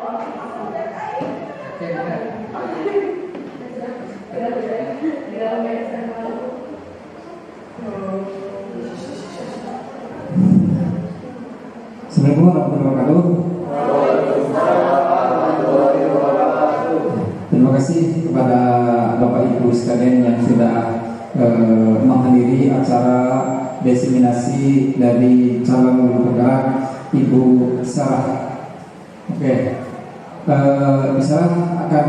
Assalamualaikum warahmatullahi wabarakatuh. Terima kasih kepada Bapak Ibu sekalian yang sudah menghadiri acara desiminasi dari calon guru penggerak Ibu Sarah. Oke, Sarah akan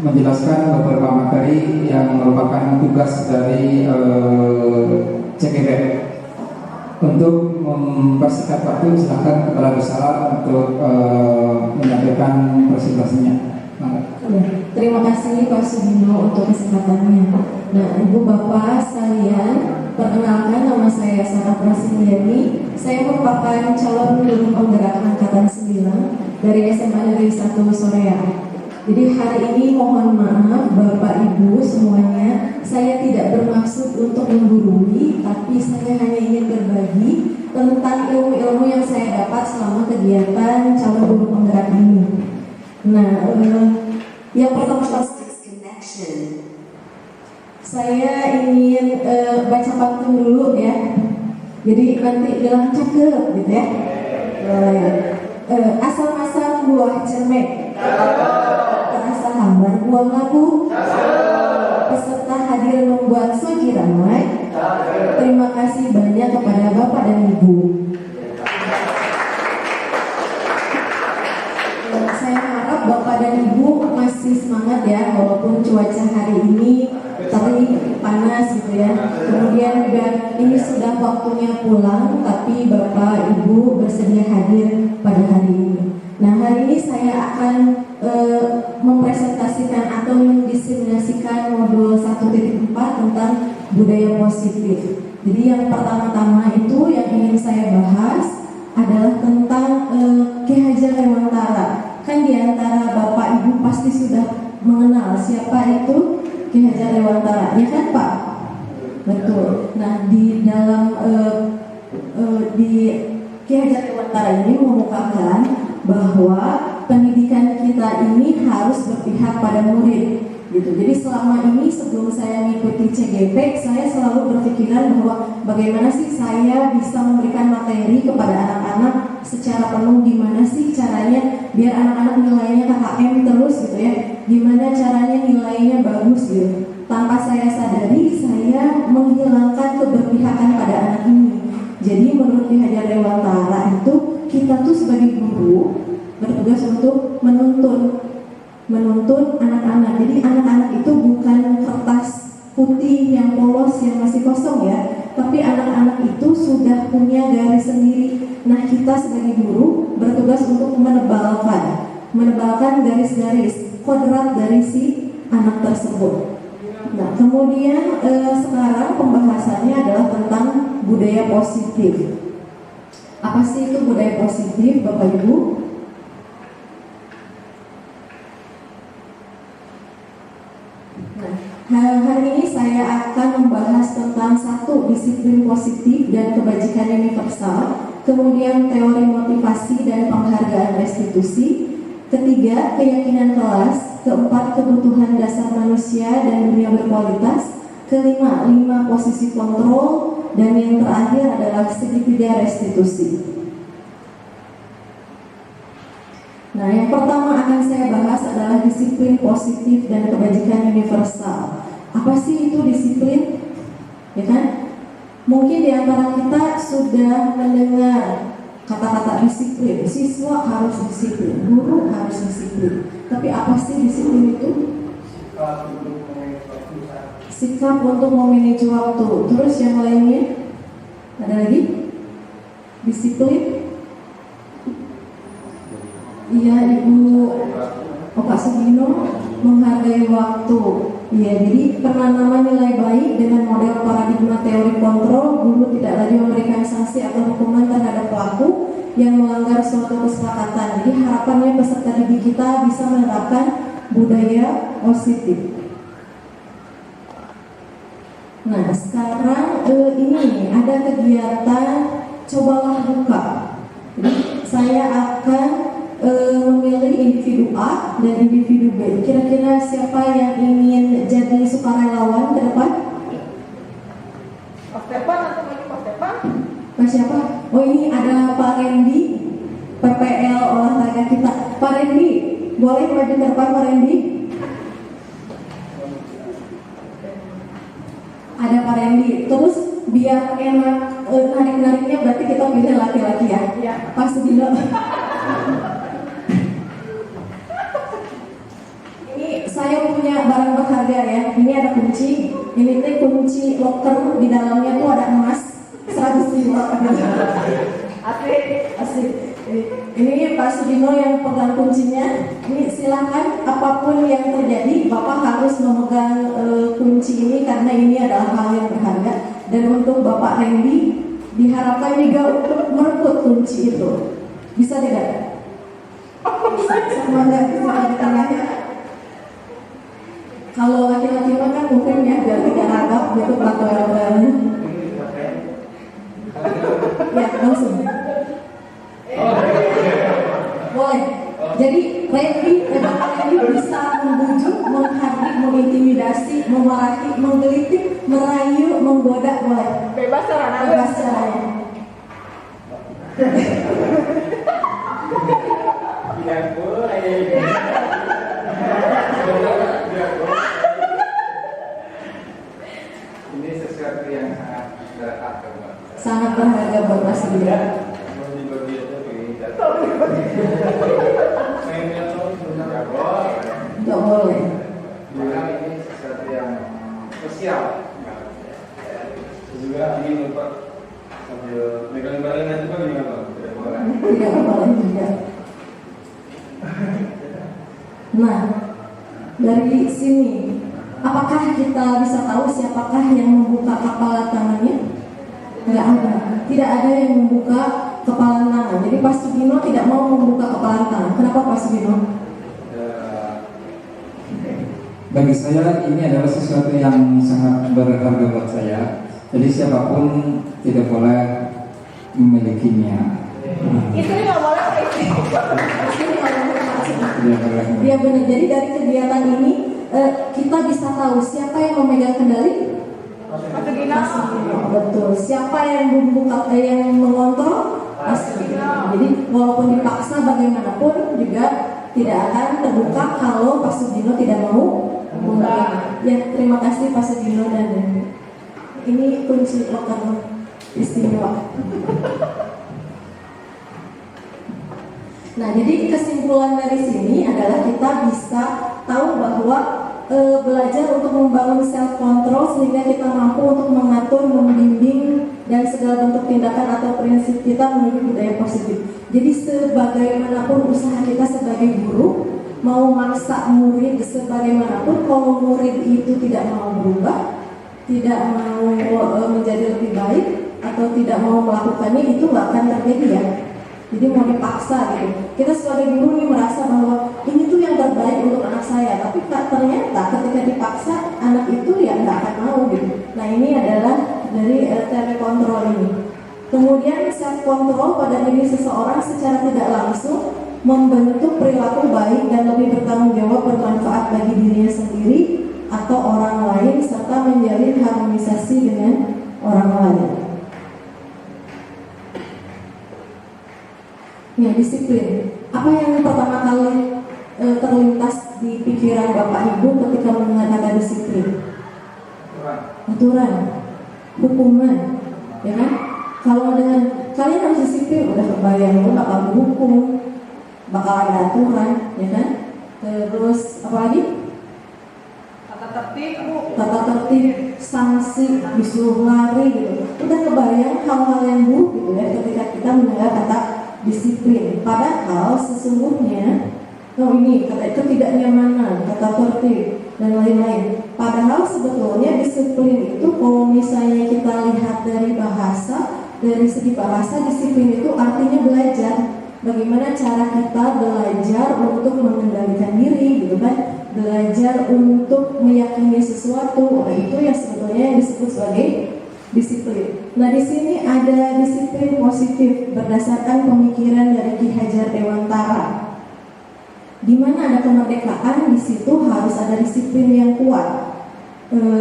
menjelaskan beberapa materi yang merupakan tugas dari CGP. Untuk mempersingkat waktu, silakan kepada Bu Sarah untuk menyampaikan presentasinya. Terima kasih Pak Sugino untuk kesempatannya. Nah, Ibu Bapak sekalian, perkenalkan nama saya Sarah Prasindiyani. Saya merupakan calon guru penggerak angkatan 9 dari SMA Negeri 1 Soreang. Jadi hari ini mohon maaf Bapak Ibu semuanya, saya tidak bermaksud untuk menggurui, tapi saya hanya ingin berbagi tentang ilmu-ilmu yang saya dapat selama kegiatan calon guru penggerak ini. Nah, yang pertama saya ingin baca pantun dulu ya. Jadi nanti bilang cakep gitu ya. Asal-asal buah cermek, terasa hambar buah labu, peserta hadir membuat soji ramai. Terima kasih banyak kepada Bapak dan Ibu. Saya harap Bapak dan Ibu masih semangat ya, walaupun cuaca hari ini terik, panas gitu ya. Kemudian juga ini sudah waktunya pulang, tapi Bapak Ibu bersedia hadir pada hari ini. Nah, hari ini saya akan mempresentasikan atau mendiseminasikan modul 1.4 tentang budaya positif. Jadi yang pertama-tama itu yang ingin saya bahas adalah tentang Ki Hajar Dewantara. Kan di antara Bapak Ibu pasti sudah mengenal siapa itu Ki Hajar Dewantara, ya kan Pak? Betul. Nah, di dalam di Ki Hajar Dewantara ini mengemukakan bahwa pendidikan kita ini harus berpihak pada murid, gitu. Jadi selama ini sebelum saya mengikuti CGP, saya selalu berpikiran bahwa bagaimana sih saya bisa memberikan materi kepada anak-anak secara penuh, gimana sih caranya biar anak-anak nilainya KKM terus gitu ya, gimana caranya nilainya bagus gitu. Tanpa saya sadari, saya menghilangkan keberpihakan pada anak ini. Jadi menurut Ki Hajar Dewantara itu, kita tuh sebagai guru bertugas untuk menuntun anak-anak. Jadi anak-anak itu bukan kertas putih yang polos yang masih kosong ya, tapi anak-anak itu sudah punya garis sendiri. Nah, kita sebagai guru bertugas untuk menebalkan garis-garis kodrat dari si anak tersebut. Nah, kemudian sekarang pembahasannya adalah tentang budaya positif. Apa sih itu budaya positif, Bapak Ibu? Nah, hari ini saya akan membahas tentang satu, disiplin positif dan kebajikan universal. Kemudian teori motivasi dan penghargaan restitusi. Ketiga, keyakinan kelas. Keempat, kebutuhan dasar manusia dan dunia berkualitas. Kelima, 5 posisi kontrol. Dan yang terakhir adalah segitiga restitusi. Nah, yang pertama akan saya bahas adalah disiplin positif dan kebajikan universal. Apa sih itu disiplin? Ya kan? Mungkin di antara kita sudah mendengar kata-kata disiplin. Siswa harus disiplin, guru harus disiplin. Tapi apa sih disiplin itu? Sikap untuk memanage waktu. Terus yang lainnya? Ada lagi? Disiplin? Iya, Ibu Bapak Sugino, menghargai waktu. Iya, jadi penanaman nilai baik dengan model paradigma teori kontrol. Guru tidak lagi memberikan sanksi atau hukuman terhadap pelaku yang melanggar suatu kesepakatan. Jadi harapannya peserta didik kita bisa menerapkan budaya positif. Nah, sekarang ini ada kegiatan cobalah buka. Jadi saya akan memilih individu individu A dan individu B. Kira-kira siapa yang ingin jadi sukarelawan ke depan? Mas Stepan atau lagi Mas Stepan? Mas siapa? Oh ini ada Pak Randy, PPL olahraga kita. Pak Randy, boleh maju ke depan Pak Randy? Ada Pak Randy. Terus biar enak narik-nariknya berarti kita pilih laki-laki ya? Iya. Pas Dino. Ini saya punya barang berharga ya. Ini ada kunci. Ini teh kunci loker, di dalamnya tuh ada emas 100 kilo. Asik. Asik. Ini Pak Sudino yang pegang kuncinya. Ini silakan apapun yang terjadi, Bapak harus memegang kunci ini karena ini adalah hal yang berharga. Dan untuk Bapak Randy diharapkan juga untuk merebut kunci itu. Bisa tidak? Semuanya bisa di tangannya. Kalau laki-laki mah kan mungkin ya biar tidak ragap gitu patoel-patoelnya. Ya langsung. Boleh. Jadi Bapak Randy bisa membujuk, menghardik, mengintimidasi, memarahi, menggelitik, merayu, menggoda, boleh. Bebas caranya. Bebas caranya. Tidak boleh. Ini sesuatu yang sangat berharga buat saya. Sangat berharga buat Mas Sudino. Bagi itu mainnya tuh tidak boleh. Tidak boleh. Karena ini sesuatu yang sosial. Juga ingin lupa sambil megang barengan juga gimana? Tidak boleh. Tidak boleh juga. Nah, dari sini, apakah kita bisa tahu siapakah yang membuka kepala tangannya? Tidak ada. Tidak ada yang membuka kepala tangan. Jadi Pak Sudino tidak mau membuka kepala tangan. Kenapa Pak Sudino? Bagi saya ini adalah sesuatu yang sangat berharga buat saya. Jadi siapapun tidak boleh memilikinya. Istri nggak boleh ke istri. Tidak boleh. Ya benar. Jadi dari kegiatan ini kita bisa tahu siapa yang memegang kendali. Mas Sudino. Mas Sudino. Betul. Siapa yang membuka, yang mengontrol? Mas Sudino. Jadi walaupun dipaksa bagaimanapun juga tidak akan terbuka kalau Pak Sudino tidak mau membuka. Ya terima kasih Pak Sudino dan ini kunci loker istimewa. Nah, jadi kesimpulan dari sini adalah kita bisa tahu bahwa belajar untuk membangun self control sehingga kita mampu untuk mengatur, membimbing dan segala bentuk tindakan atau prinsip kita menuju budaya positif. Jadi sebagaimanapun usaha kita sebagai guru, mau maksa murid sebagaimanapun, kalau murid itu tidak mau berubah, tidak mau menjadi lebih baik atau tidak mau melakukannya, itu nggak akan terjadi ya. Jadi mau dipaksa gitu. Kita sebagai guru nih merasa bahwa ini tuh yang terbaik untuk anak saya, tapi ternyata ketika dipaksa anak itu ya nggak akan mau gitu. Nah ini adalah dari telekontrol ini. Kemudian self control pada diri seseorang secara tidak langsung membentuk perilaku baik dan lebih bertanggung jawab, bermanfaat bagi dirinya sendiri atau orang lain serta menjalin harmonisasi dengan orang lain. Ya, disiplin. Apa yang pertama kali terlintas di pikiran Bapak Ibu ketika mendengar kata disiplin? Aturan, hukuman, ya kan? Kalau dengan kalian harus disiplin, udah kebayang lu bakal dihukum, bakal ada aturan, ya kan? Terus apa lagi? Tata tertib, Bu. Tata tertib, sanksi, disuruh lari gitu. Udah kebayang hal-hal yang buruk gitu ya ketika kita mendengar kata disiplin. Padahal sesungguhnya ini kata ketidaknyamanan, kata tertib dan lain-lain. Padahal sebetulnya disiplin itu kalau misalnya kita lihat dari bahasa, dari segi bahasa disiplin itu artinya belajar. Bagaimana cara kita belajar untuk mengendalikan diri gitu kan? Belajar untuk meyakini sesuatu. Nah, itu yang sebetulnya yang disebut sebagai disiplin. Nah, di sini ada disiplin positif berdasarkan pemikiran dari Ki Hajar Dewantara. Di mana ada kemerdekaan, di situ harus ada disiplin yang kuat.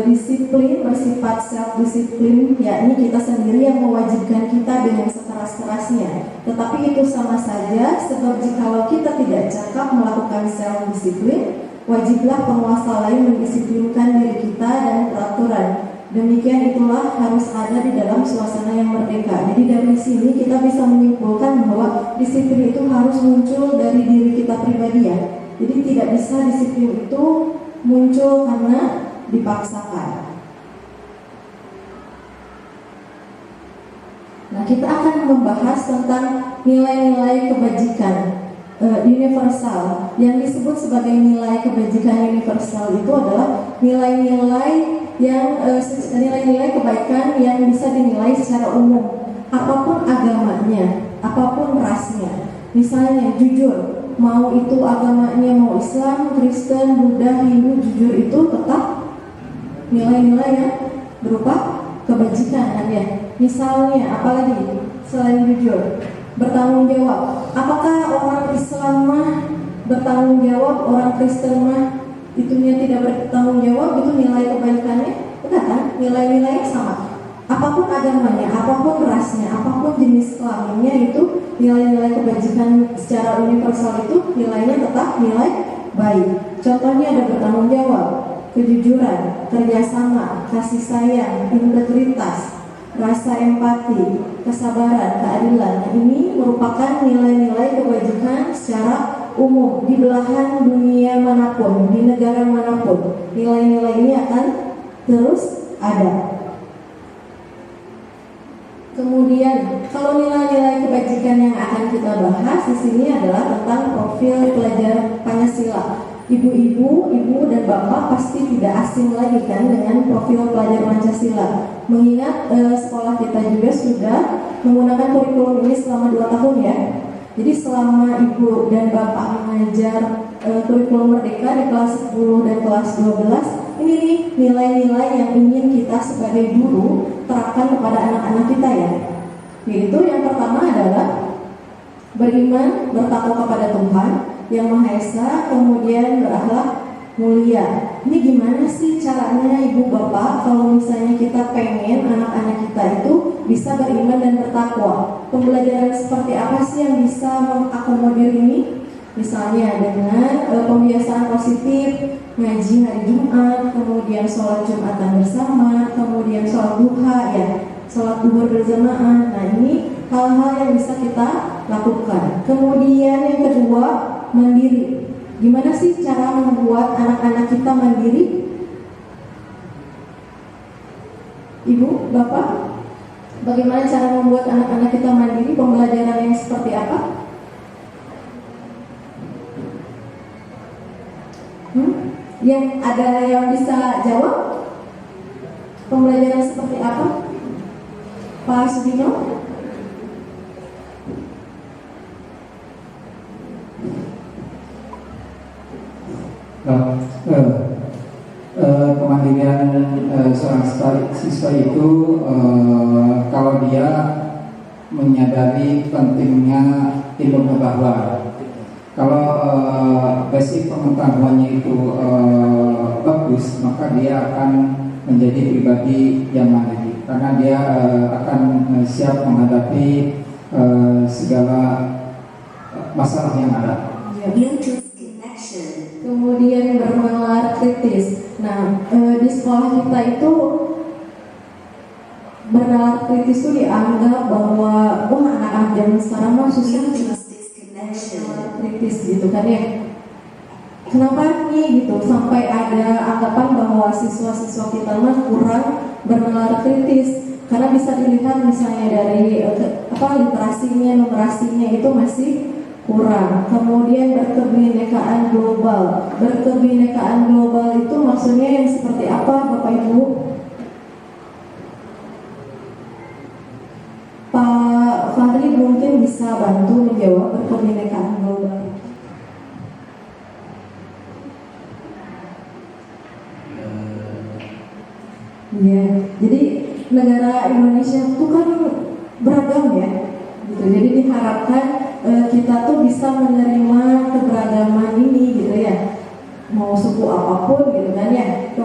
Disiplin bersifat self-disiplin, yakni kita sendiri yang mewajibkan kita dengan sekeras-kerasnya. Tetapi itu sama saja, sebab jikalau kita tidak cakap melakukan self-disiplin, wajiblah penguasa lain mendisiplinkan diri kita dan peraturan. Demikian itulah harus ada di dalam suasana yang merdeka. Jadi dari sini kita bisa menyimpulkan bahwa disiplin itu harus muncul dari diri kita pribadi ya. Jadi tidak bisa disiplin itu muncul karena dipaksakan. Nah, kita akan membahas tentang nilai-nilai kebajikan universal. Yang disebut sebagai nilai kebajikan universal itu adalah nilai-nilai nilai-nilai kebaikan yang bisa dinilai secara umum, apapun agamanya, apapun rasnya. Misalnya jujur, mau itu agamanya mau Islam, Kristen, Buddha, Hindu, jujur itu tetap nilai-nilai yang berupa kebajikan kan ya. Misalnya apalagi selain jujur, bertanggung jawab. Apakah orang Islam mah bertanggung jawab, orang Kristen mah itunya tidak bertanggung jawab? Itu nilai kebaikannya? Enggak kan? Nilai-nilai sama. Apapun agamanya, apapun rasnya, apapun jenis kelaminnya, itu nilai-nilai kebajikan secara universal itu nilainya tetap nilai baik. Contohnya ada bertanggung jawab, kejujuran, kerjasama, kasih sayang, integritas, rasa empati, kesabaran, keadilan. Ini merupakan nilai-nilai kebajikan secara umum di belahan dunia manapun, di negara manapun. Nilai-nilai ini akan terus ada. Kemudian, kalau nilai-nilai kebajikan yang akan kita bahas di sini adalah tentang profil pelajar Pancasila. Ibu-ibu, ibu dan bapak pasti tidak asing lagi kan dengan profil pelajar Pancasila. Mengingat sekolah kita juga sudah menggunakan kurikulum ini selama 2 tahun ya. Jadi selama ibu dan bapak mengajar kurikulum merdeka di kelas 10 dan kelas 12, ini nih nilai-nilai yang ingin kita sebagai guru terapkan kepada anak-anak kita ya. Yaitu yang pertama adalah beriman, bertakwa kepada Tuhan Yang Maha Esa, kemudian berakhlak mulia. Ini gimana sih caranya ibu bapak kalau misalnya kita pengen anak-anak kita itu bisa beriman dan bertakwa? Pembelajaran seperti apa sih yang bisa mengakomodir ini? Misalnya dengan pembiasaan positif, ngaji hari Jumat, kemudian sholat Jumatan bersama, kemudian sholat duha ya, sholat duhur berjamaah. Nah ini hal-hal yang bisa kita lakukan. Kemudian yang kedua, mandiri. Gimana sih cara membuat anak-anak kita mandiri? Ibu, bapak, bagaimana cara membuat anak-anak kita mandiri? Pembelajaran yang seperti apa? Yang ada yang bisa jawab? Pembelajaran seperti apa? Pak Sudino? Kemandirian seorang siswa itu kalau dia menyadari pentingnya ilmu pengetahuan. Kalau basic pengetahuannya itu bagus, maka dia akan menjadi pribadi yang mandiri karena dia akan siap menghadapi segala masalah yang ada. Kemudian bernalar kritis. Nah, di sekolah kita itu bernalar kritis itu dianggap bahwa anak-anak zaman sekarang mah susah bernalar kritis gitu kan ya. Kenapa nih gitu sampai ada anggapan bahwa siswa-siswa kita mah kurang bernalar kritis? Karena bisa dilihat misalnya dari literasinya, numerasinya itu masih kurang. Kemudian berkebinekaan global. Berkebinekaan global itu maksudnya yang seperti apa, Bapak Ibu? Pak Fahri mungkin bisa bantu menjawab berkebinekaan global. Iya, jadi negara Indonesia itu kan beragam ya, gitu. Jadi diharapkan kita tuh bisa menerima keberagaman ini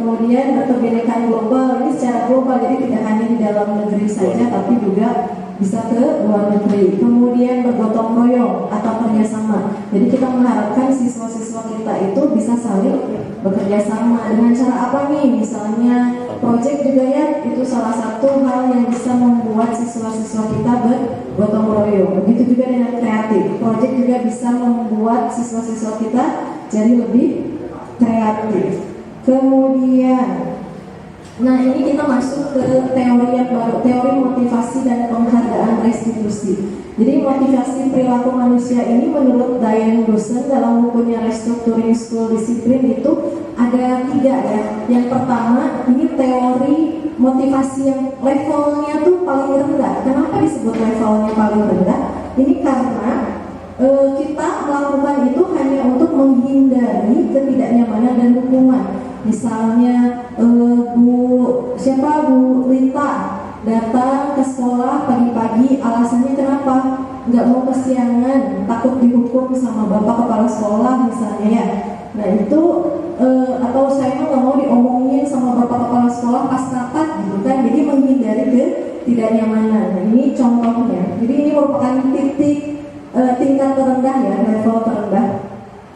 kemudian berkebinekaan global, ini secara global, jadi tidak hanya di dalam negeri saja tapi juga bisa ke luar negeri. Kemudian bergotong royong atau kerjasama, jadi kita mengharapkan siswa-siswa kita itu bisa saling bekerja sama. Dengan cara apa nih? Misalnya project juga ya, itu salah satu hal yang bisa membuat siswa-siswa kita bergotong royong. Begitu juga dengan kreatif, project juga bisa membuat siswa-siswa kita jadi lebih kreatif. Kemudian, nah ini kita masuk ke teori yang baru, teori motivasi dan penghargaan restitusi. Jadi motivasi perilaku manusia ini menurut Diane Dawson dalam bukunya Restructuring School Discipline itu ada 3 ya. Yang pertama, ini teori motivasi yang levelnya tuh paling rendah. Kenapa disebut levelnya paling rendah? Ini karena kita melakukan itu hanya untuk menghindari ketidaknyamanan dan hukuman. Misalnya Bu Lita datang ke sekolah pagi-pagi, alasannya kenapa? Nggak mau kesiangan, takut dihukum sama bapak kepala sekolah misalnya ya. Nah itu atau saya nggak mau diomongin sama bapak kepala sekolah pas rapat gitu kan, jadi menghindari ketidaknyamanan. Nah ini contohnya. Jadi ini merupakan tingkat terendah ya, level terendah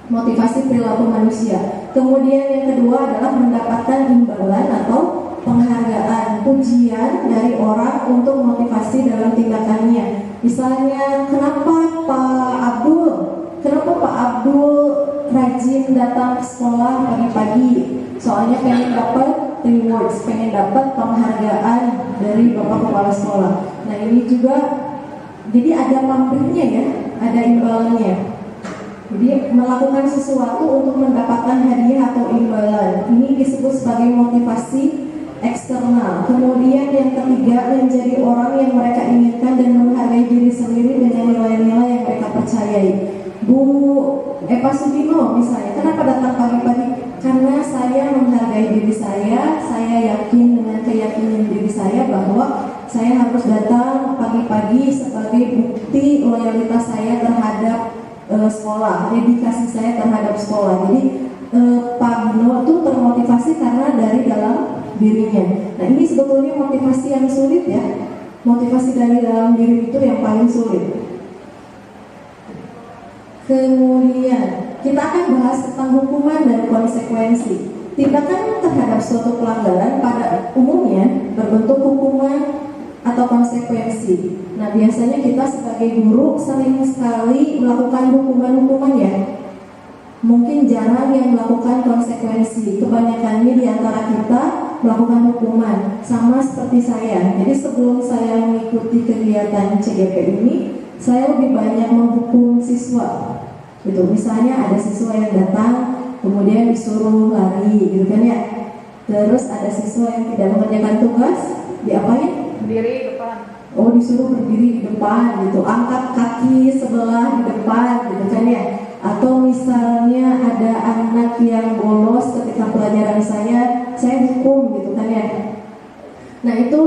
motivasi perilaku manusia. Kemudian yang kedua adalah mendapatkan imbalan atau penghargaan, pujian dari orang untuk motivasi dalam tindakannya. Misalnya, kenapa Pak Abdul rajin datang ke sekolah pagi-pagi? Soalnya pengen dapat rewards, pengen dapat penghargaan dari Bapak Kepala Sekolah. Nah ini juga, jadi ada pamrihnya ya, ada imbalannya. Jadi melakukan sesuatu untuk mendapatkan hadiah atau imbalan, ini disebut sebagai motivasi eksternal. Kemudian yang ketiga, menjadi orang yang mereka inginkan dan menghargai diri sendiri dengan nilai-nilai yang mereka percayai. Bu Eva Sudino misalnya, kenapa datang pagi-pagi? Karena saya menghargai diri saya yakin dengan keyakinan diri saya bahwa saya harus datang pagi-pagi sebagai bukti loyalitas saya terhadap sekolah, dedikasi saya terhadap sekolah. Jadi Pak Bino itu termotivasi karena dari dalam dirinya. Nah ini sebetulnya motivasi yang sulit ya. Motivasi dari dalam diri itu yang paling sulit. Kemudian kita akan bahas tentang hukuman dan konsekuensi. Tindakan terhadap suatu pelanggaran pada umumnya berbentuk hukuman atau konsekuensi. Nah biasanya kita sebagai guru sering sekali melakukan hukuman-hukuman ya. Mungkin jarang yang melakukan konsekuensi. Kebanyakannya di antara kita melakukan hukuman, sama seperti saya. Jadi sebelum saya mengikuti kegiatan CGP ini, saya lebih banyak menghukum siswa. Gitu. Misalnya ada siswa yang datang, kemudian disuruh lari, gitu kan ya. Terus ada siswa yang tidak mengerjakan tugas, diapain? Berdiri depan. Oh, disuruh berdiri di depan gitu, angkat kaki sebelah di depan gitu kan ya. Atau misalnya ada anak yang bolos ketika pelajaran saya hukum gitu kan ya. Nah itu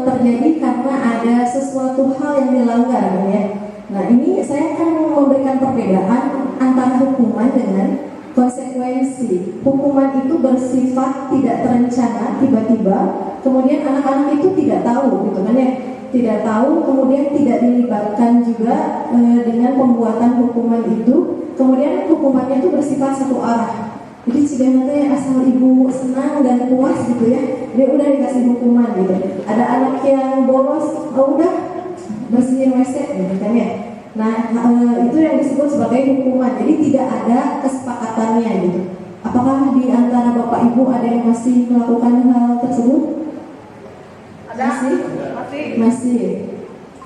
terjadi karena ada sesuatu hal yang dilanggar kan ya. Nah ini saya akan memberikan perbedaan antara hukuman dengan konsekuensi. Hukuman itu bersifat tidak terencana, tiba-tiba, kemudian anak-anak itu tidak tahu gitu kan ya, tidak tahu, kemudian tidak dilibatkan juga dengan pembuatan hukuman itu. Kemudian hukumannya itu bersifat satu arah. Jadi sebenarnya asal ibu senang dan puas gitu ya, dia udah dikasih hukuman gitu. Ada anak yang bolos, oh udah bersihin WC gitu kan ya. Nah itu yang disebut sebagai hukuman. Jadi tidak ada kesepakatannya gitu. Apakah di antara bapak ibu ada yang masih melakukan hal tersebut? Ada? Masih.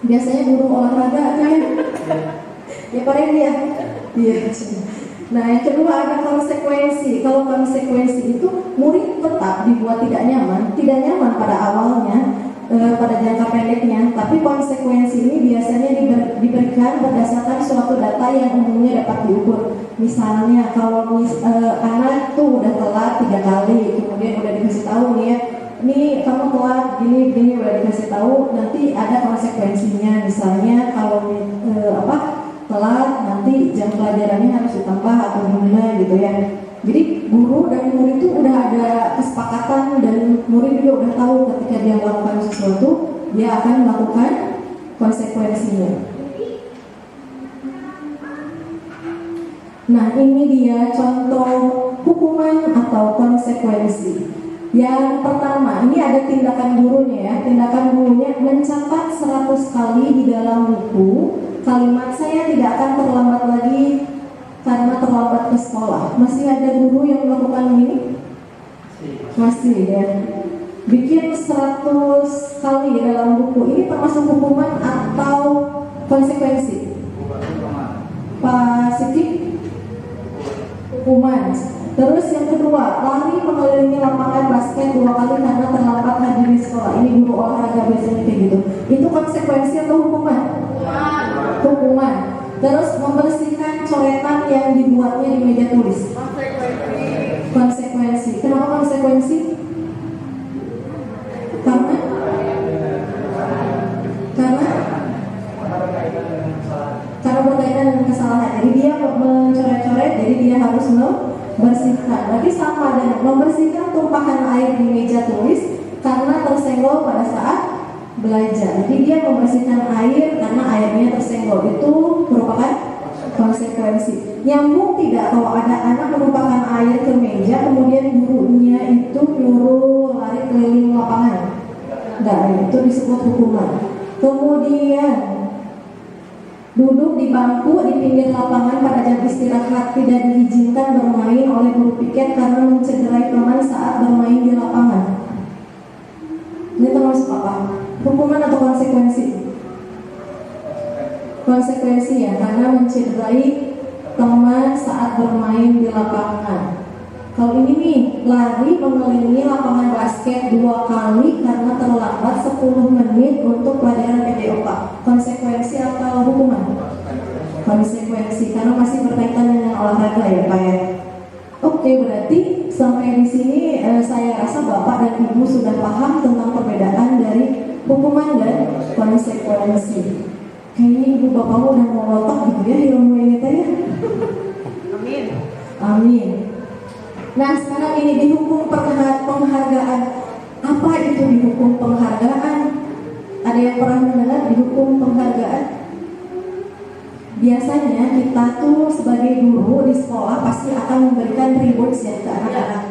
Biasanya guru olahraga kan ya? Ya Pak Randy ya? Iya. Nah yang kedua ada konsekuensi. Kalau konsekuensi itu murid tetap dibuat tidak nyaman pada awalnya, pada jangka pendeknya. Tapi konsekuensi ini biasanya diberikan berdasarkan suatu data yang umumnya dapat diukur. Misalnya kalau anak tuh udah telat 3 kali, kemudian udah dikasih tahu nih ya, ini kamu telat gini udah dikasih tahu, nanti ada konsekuensinya. Misalnya kalau telat nanti jam pelajarannya harus ditambah atau gimana gitu ya. Jadi guru dan murid itu udah ada kesepakatan dan murid juga udah tahu ketika dia melakukan sesuatu dia akan melakukan konsekuensinya. Nah, ini dia contoh hukuman atau konsekuensi. Yang pertama, ini ada tindakan gurunya ya. Tindakan gurunya mencatat 100 kali di dalam buku kalimat saya tidak akan terlambat lagi karena terlambat ke sekolah. Masih ada guru yang melakukan ini? Masih ya. Bikin 100 kali dalam buku. Ini termasuk hukuman atau konsekuensi? Pak Siti? Hukuman. Terus yang kedua, lari mengelilingi lapangan basket 2 kali karena terlambat hadir di sekolah. Ini guru olahraga biasanya kayak gitu. Itu konsekuensi atau hukuman? Hukuman. Terus membersihkan coretan yang dibuatnya di meja tulis. Konsekuensi. Kenapa konsekuensi? Karena berkaitan dengan kesalahan. Jadi dia mencoret-coret, jadi dia harus membersihkan. Berarti sama dengan membersihkan tumpahan air di meja tulis karena tersenggol pada saat belajar. Jadi dia membersihkan air karena airnya tersenggol. Itu merupakan konsekuensi. Nyambung tidak kalau ada anak menumpahkan air ke meja kemudian gurunya itu nyuruh lari keliling lapangan? Enggak, itu disebut hukuman. Kemudian duduk di bangku di pinggir lapangan pada jam istirahat tidak diizinkan bermain oleh guru piket karena mencederai teman saat bermain di lapangan. Ini termasuk apa? Hukuman atau konsekuensi? Konsekuensi ya, karena mencederai teman saat bermain di lapangan. Kalau ini nih, lari mengelilingi lapangan basket 2 kali karena terlambat 10 menit untuk pelajaran PJOK. Konsekuensi atau hukuman? Konsekuensi, karena masih berkaitan dengan olahraga ya Pak ya. Oke, berarti sampai di sini saya rasa Bapak dan Ibu sudah paham tentang perbedaan dari hukuman dan konsekuensi. Kayaknya Ibu Bapakmu udah mau lotok gitu ya ilmu ini teh ya. Amin. Amin. Nah, sekarang ini dihukum penghargaan. Apa itu dihukum penghargaan? Ada yang pernah mendengar dihukum penghargaan? Biasanya kita tuh sebagai guru di sekolah pasti akan memberikan rewards ya ke anak-anak.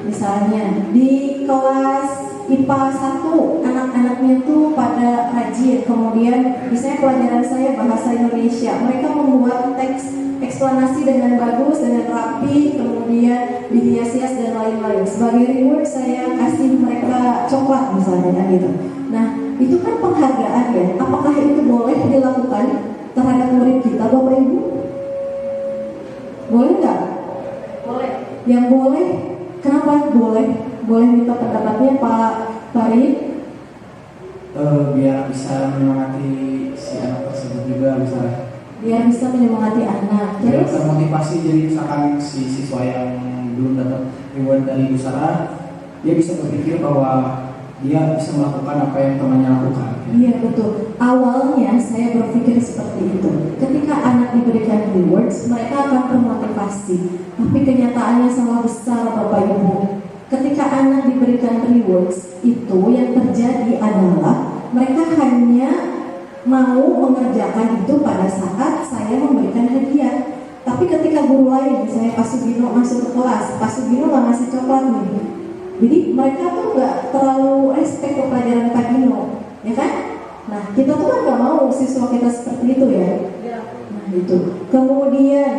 Misalnya di kelas IPA 1 anak-anaknya tuh pada rajin. Kemudian misalnya pelajaran saya bahasa Indonesia, mereka membuat teks eksplanasi dengan bagus, dengan rapi, kemudian dihias-hias dan lain-lain. Sebagai reward saya kasih mereka coklat misalnya gitu. Nah, itu kan penghargaan ya. Apakah itu boleh dilakukan terhadap murid kita, Bapak Ibu? Boleh nggak? Boleh. Yang boleh, kenapa boleh? Boleh minta pendapatnya Pak Farid? Biar bisa menyemangati si anak tersebut juga, Biar bisa menyemangati anak. biar Terus termotivasi. Jadi misalkan si siswa yang belum dapat reward dari usaha, dia bisa berpikir bahwa dia bisa melakukan apa yang temannya lakukan. iya betul. Awalnya saya berpikir seperti itu. Ketika anak diberikan rewards, mereka akan termotivasi. Tapi kenyataannya sangat besar Bapak Ibu. Ketika anak diberikan rewards, itu yang terjadi adalah mereka hanya mau mengerjakan itu pada saat saya memberikan hadiah. Tapi ketika guru lain, misalnya Pak Sugino masuk ke kelas, Pak Sugino nggak ngasih coklat nih. Jadi mereka tuh nggak terlalu respect ke pelajaran Pak Gino, ya kan? Nah, kita tuh kan nggak mau siswa kita seperti itu ya. Nah itu. Kemudian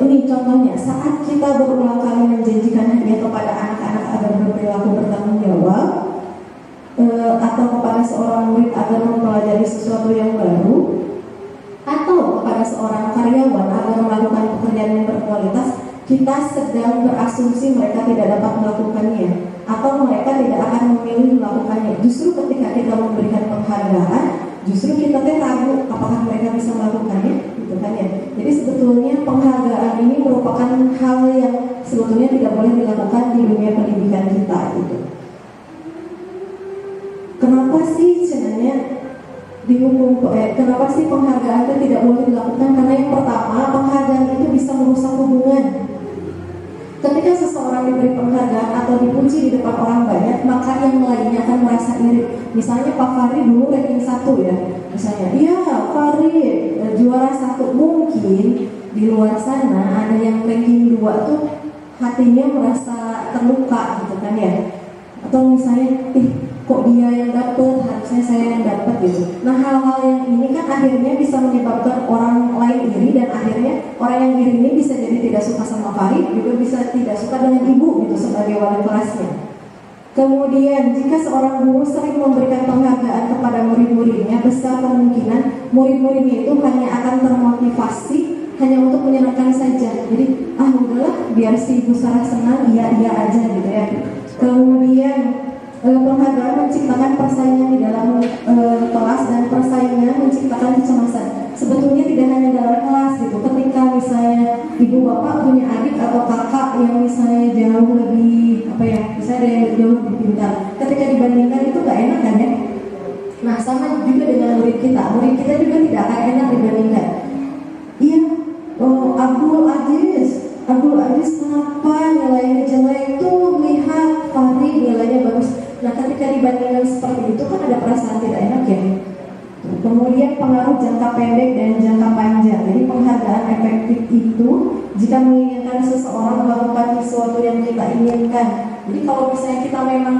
ini contohnya, saat kita berulang kali menjanjikan hadiah kepada anak-anak agar berperilaku bertanggung jawab, atau kepada seorang murid agar mempelajari sesuatu yang baru, atau kepada seorang karyawan agar melakukan pekerjaan yang berkualitas, kita sedang berasumsi mereka tidak dapat melakukannya atau mereka tidak akan memilih melakukannya. Justru ketika kita memberikan penghargaan, justru kita ragu apakah mereka bisa melakukannya, gitu kan ya. Jadi sebetulnya penghargaan ini merupakan hal yang sebetulnya tidak boleh dilakukan di dunia pendidikan kita gitu. Kenapa sih sebenarnya dihukum? Kenapa sih penghargaan itu tidak boleh dilakukan? Karena yang pertama, penghargaan itu bisa merusak hubungan. terpuji di depan orang banyak, maka yang lainnya akan merasa iri. Misalnya Pak Fahri dulu ranking 1 ya, misalnya, iya Fahri juara 1, mungkin di luar sana ada yang ranking 2 tuh hatinya merasa terluka gitu kan ya, atau misalnya, kok dia yang dapet, harusnya saya yang dapet gitu. Nah hal-hal yang ini kan akhirnya bisa menyebabkan orang lain iri, dan akhirnya orang yang iri ini bisa jadi tidak suka sama Farid, juga bisa tidak suka dengan ibu gitu sebagai wali kelasnya. Kemudian jika seorang guru sering memberikan penghargaan kepada murid-muridnya, besar kemungkinan murid-muridnya itu hanya akan termotivasi hanya untuk menyenangkan saja. Jadi udahlah biar si ibu Sarah senang, iya aja gitu ya. Kemudian penghargaan menciptakan persaingan di dalam kelas, dan persaingan menciptakan kecemasan. Sebetulnya tidak hanya dalam kelas gitu. Ketika misalnya ibu bapak punya adik atau kakak yang misalnya jauh lebih misalnya ada yang jauh lebih pintar, ketika dibandingkan itu gak enak kan ya. Nah sama juga dengan murid kita juga tidak akan enak dibandingkan. Iya, Abdul Aziz kenapa nilainya jelek, tuh lihat Fahri nilainya bagus. Nah ketika dibandingkan seperti itu kan ada perasaan tidak enak ya. Kemudian pengaruh jangka pendek dan jangka panjang. Jadi penghargaan efektif itu jika menginginkan seseorang melakukan sesuatu yang kita inginkan. Jadi kalau misalnya kita memang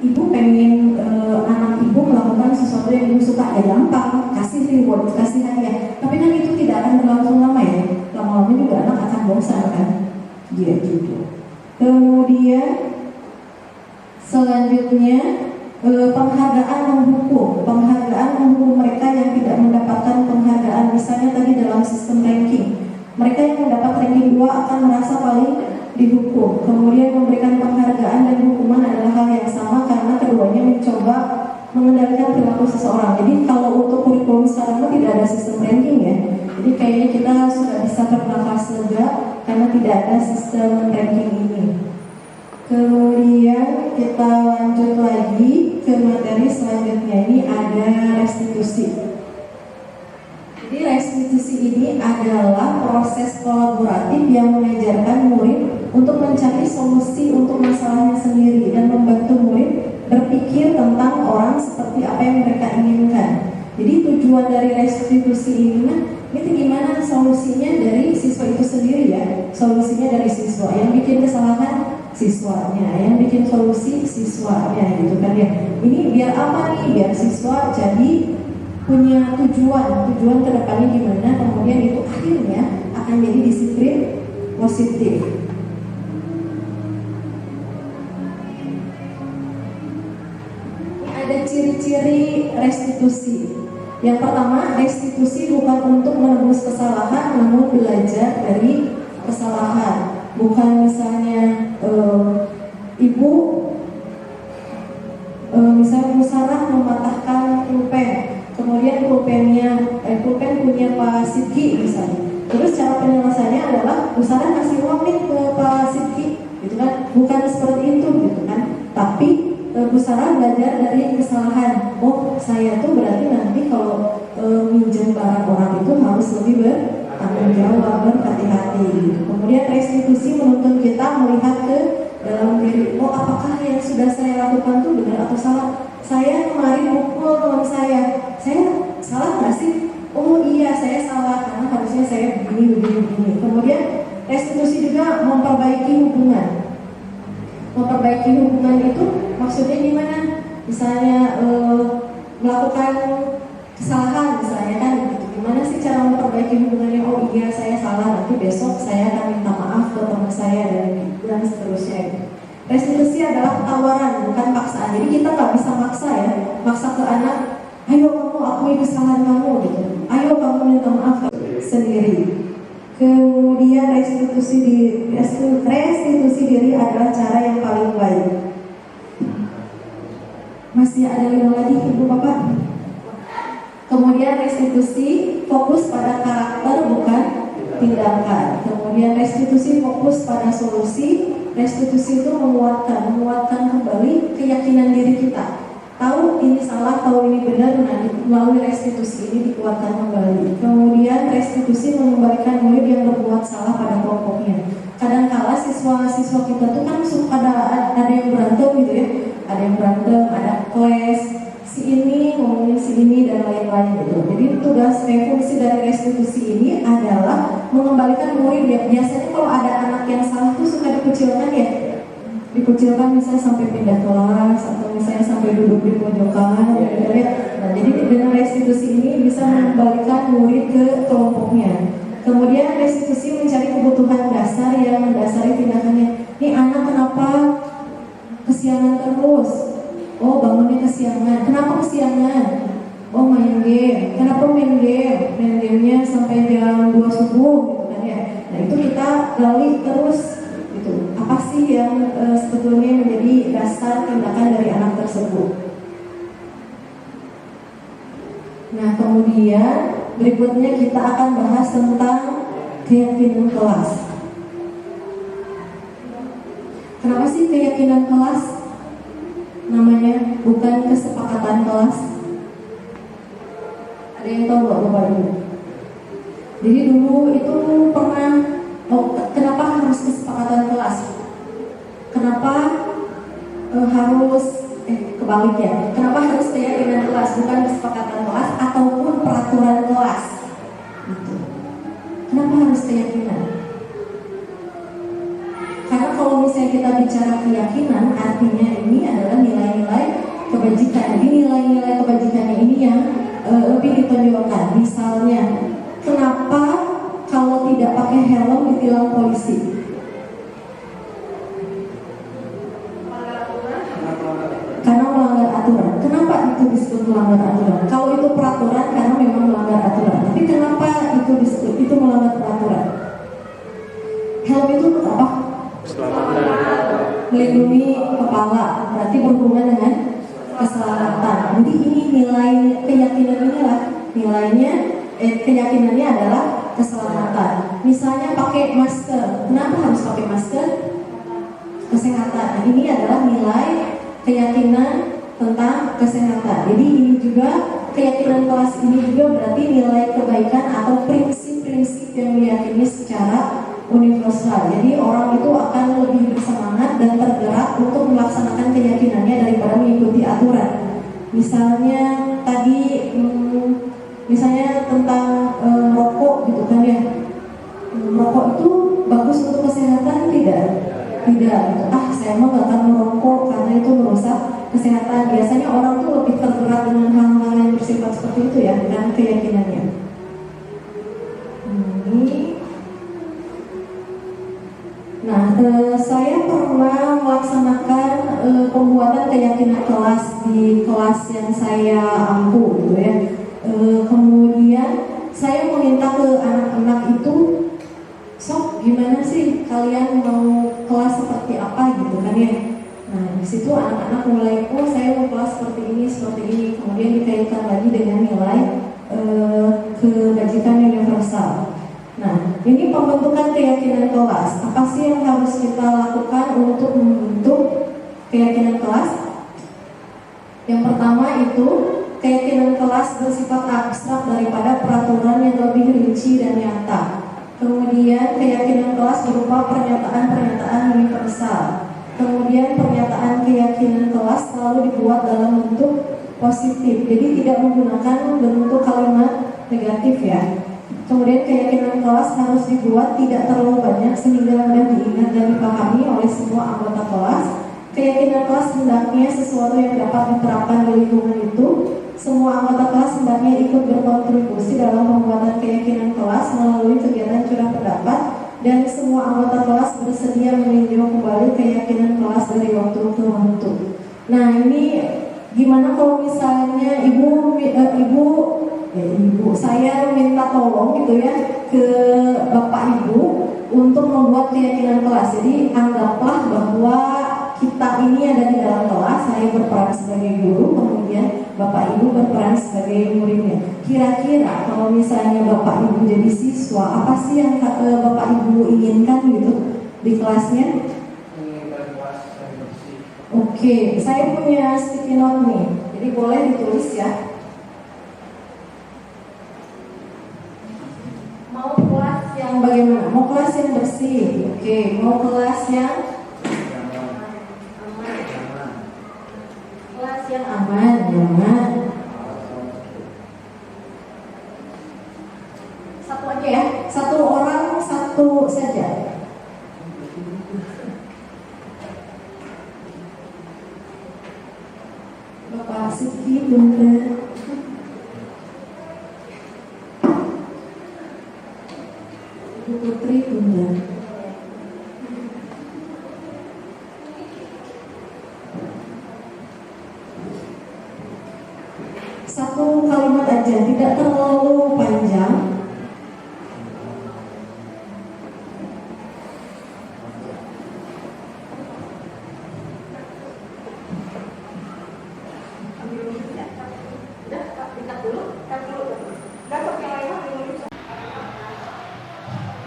ibu pengen anak ibu melakukan sesuatu yang ibu suka, ya gampang, kasih reward, kasih hadiah. Tapi kan itu tidak akan berlangsung lama ya. Lama-lama juga anak akan bosan kan. Gitu. Kemudian selanjutnya penghargaan menghukum mereka yang tidak mendapatkan penghargaan. Misalnya tadi dalam sistem ranking, mereka yang mendapat ranking 2 akan merasa paling dihukum. Kemudian memberikan penghargaan dan hukuman adalah hal yang sama, karena keduanya mencoba mengendalikan perilaku seseorang. Jadi kalau untuk kurikulum sekarang itu tidak ada sistem ranking ya. Jadi kayaknya kita sudah bisa bernafas lega karena tidak ada sistem ranking ini. Kemudian kita lanjut lagi ke materi selanjutnya, ini ada restitusi. Jadi restitusi ini adalah proses kolaboratif yang mengajarkan murid untuk mencari solusi untuk masalahnya sendiri dan membantu murid berpikir tentang orang seperti apa yang mereka inginkan. Jadi tujuan dari restitusi ini itu gimana solusinya dari siswa itu sendiri ya. Solusinya dari siswa, yang bikin kesalahan siswanya, yang bikin solusi siswanya gitu kan ya. Ini biar apa nih? Biar siswa jadi punya tujuan ke depannya gimana, kemudian itu akhirnya akan jadi disiplin positif. Ada ciri-ciri restitusi. Yang pertama, restitusi bukan untuk menebus kesalahan, namun belajar dari kesalahan. Bukan misalnya ibu misalnya Bu Sarah mematahkan pulpen, kemudian pulpen punya Pak Sidki misalnya. Terus cara penyelesaiannya adalah Bu Sarah kasih uang nih ke Pak Sidki, gitu kan? Bukan seperti itu, gitu kan? Tapi Bu Sarah belajar dari kesalahan. Oh, saya tuh berarti nanti kalau minjem barang orang itu harus lebih bertanggung jawab, berhati-hati. Kemudian restitusi menuntun kita melihat ke dalam diri. Oh, apakah yang sudah saya lakukan tuh benar atau salah? Saya kemarin mukul teman saya salah nggak sih? Oh iya, saya salah karena harusnya saya begini. Kemudian restitusi juga memperbaiki hubungan. Memperbaiki hubungan itu maksudnya gimana? Misalnya melakukan kesalahan misalnya kan gitu. Gimana sih cara memperbaiki hubungannya? Oh iya, saya salah, nanti besok saya akan minta maaf ke teman saya dan seterusnya gitu. Restitusi adalah tawaran, bukan paksaan. Jadi kita nggak bisa maksa ya, maksa ke anak, ayo kamu akui kesalahan kamu gitu, ayo kamu minta maaf sendiri. Kemudian restitusi diri adalah cara yang paling baik. Masih ada 5 lagi ibu bapak. Kemudian restitusi fokus pada karakter bukan tindakan. Kemudian restitusi fokus pada solusi. Restitusi itu menguatkan kembali keyakinan diri kita. Tahu ini salah, tahu ini benar, melalui restitusi ini dikuatkan kembali. Kemudian restitusi mengembalikan murid yang berbuat salah pada kelompoknya. Kadangkala siswa mahasiswa kita tuh kan suka ada yang berantem gitu ya, ada yang berantem, ada clash, si ini ngomongin si ini dan lain-lain gitu. Jadi fungsi dari restitusi ini adalah mengembalikan murid ya. Biasanya kalau ada anak yang salah tuh suka dikucilkan ya, dikucilkan misalnya sampai pindah kelas atau misalnya sampai duduk di pojokan gitu ya. Nah, jadi dengan restitusi ini bisa mengembalikan murid ke kelompoknya. Kemudian restitusi mencari kebutuhan dasar yang mendasari tindakannya. Ini anak kenapa kesiangan terus? Oh, bangunnya kesiangan. Kenapa kesiangan? Oh, main game. Kenapa main game? Main gamenya sampai jam 2 subuh gitu kan ya. Nah, itu kita gali terus gitu. Apa sih yang sebetulnya menjadi dasar tindakan dari anak tersebut? Nah, kemudian berikutnya kita akan bahas tentang keyakinan kelas. Kenapa sih keyakinan kelas? Namanya bukan kesepakatan kelas. Ada yang tahu nggak Bapak Ibu? Jadi dulu itu pernah, kenapa harus kesepakatan kelas? Kenapa harus kebalik ya? Kenapa harus keyakinan kelas bukan kesepakatan kelas ataupun peraturan kelas? Gitu. Kenapa harus keyakinan? Karena kalau misalnya kita bicara keyakinan, artinya ini adalah nilai-nilai kebajikan. Jadi nilai-nilai kebajikannya ini yang lebih ditonjolkan. Misalnya, kenapa kalau tidak pakai helm ditilang polisi? Karena melanggar aturan. Kenapa itu disebut melanggar aturan? Kalau itu peraturan karena memang melanggar aturan. Tapi kenapa itu disebut itu melanggar peraturan? Helm itu untuk apa? Melindungi kepala, berarti berhubungan dengan keselamatan. Jadi ini nilai keyakinan inilah nilainya, keyakinannya adalah keselamatan. Misalnya pakai masker. Kenapa harus pakai masker? Kesehatan. Nah, ini adalah nilai keyakinan tentang kesehatan. Jadi ini juga keyakinan kelas ini juga berarti nilai kebaikan atau prinsip-prinsip yang diyakini secara universal. Jadi orang itu akan lebih bersemangat dan tergerak untuk melaksanakan keyakinannya daripada mengikuti aturan. Misalnya tadi, misalnya tentang rokok gitu kan ya. Rokok itu bagus untuk kesehatan tidak? Tidak. Saya mah gak akan merokok karena itu merusak kesehatan. Biasanya orang tuh lebih tergerak dengan hal-hal yang bersifat seperti itu ya, dengan keyakinannya. Nah, saya pernah melaksanakan pembuatan keyakinan kelas di kelas yang saya ampu gitu ya. Kemudian saya meminta ke anak-anak itu, sok gimana sih kalian mau kelas seperti apa gitu kan ya. Nah, di situ anak-anak mulai, saya mau kelas seperti ini. Kemudian dikaitkan lagi dengan nilai kebajikan universal. Nah, ini pembentukan keyakinan kelas. Apa sih yang harus kita lakukan untuk membentuk keyakinan kelas? Yang pertama itu, keyakinan kelas bersifat abstrak daripada peraturan yang lebih rinci dan nyata. Kemudian keyakinan kelas berupa pernyataan-pernyataan universal. Kemudian pernyataan keyakinan kelas selalu dibuat dalam bentuk positif. Jadi tidak menggunakan bentuk kalimat negatif ya. Kemudian keyakinan kelas harus dibuat tidak terlalu banyak sehingga mudah diingat dan dipahami oleh semua anggota kelas. Keyakinan kelas hendaknya sesuatu yang dapat diterapkan di lingkungan itu. Semua anggota kelas hendaknya ikut berkontribusi dalam pembuatan keyakinan kelas melalui kegiatan curah pendapat, dan semua anggota kelas bersedia meninjau kembali keyakinan kelas dari waktu ke waktu. Nah, ini gimana kalau misalnya ibu saya minta tolong gitu ya ke bapak ibu untuk membuat keyakinan kelas. Jadi anggaplah bahwa kita ini ada di dalam kelas, saya berperan sebagai guru, kemudian bapak ibu berperan sebagai muridnya. Kira-kira kalau misalnya bapak ibu jadi siswa, apa sih yang bapak ibu inginkan gitu di kelasnya? Oke, saya punya sticky note nih, jadi boleh ditulis ya. Mau kelas yang bagaimana? Mau kelas yang bersih, oke. Mau kelas yang Bapak Siti Bunda. Ibu Putri Bunda. Satu kalimat aja, tidak terlalu panjang.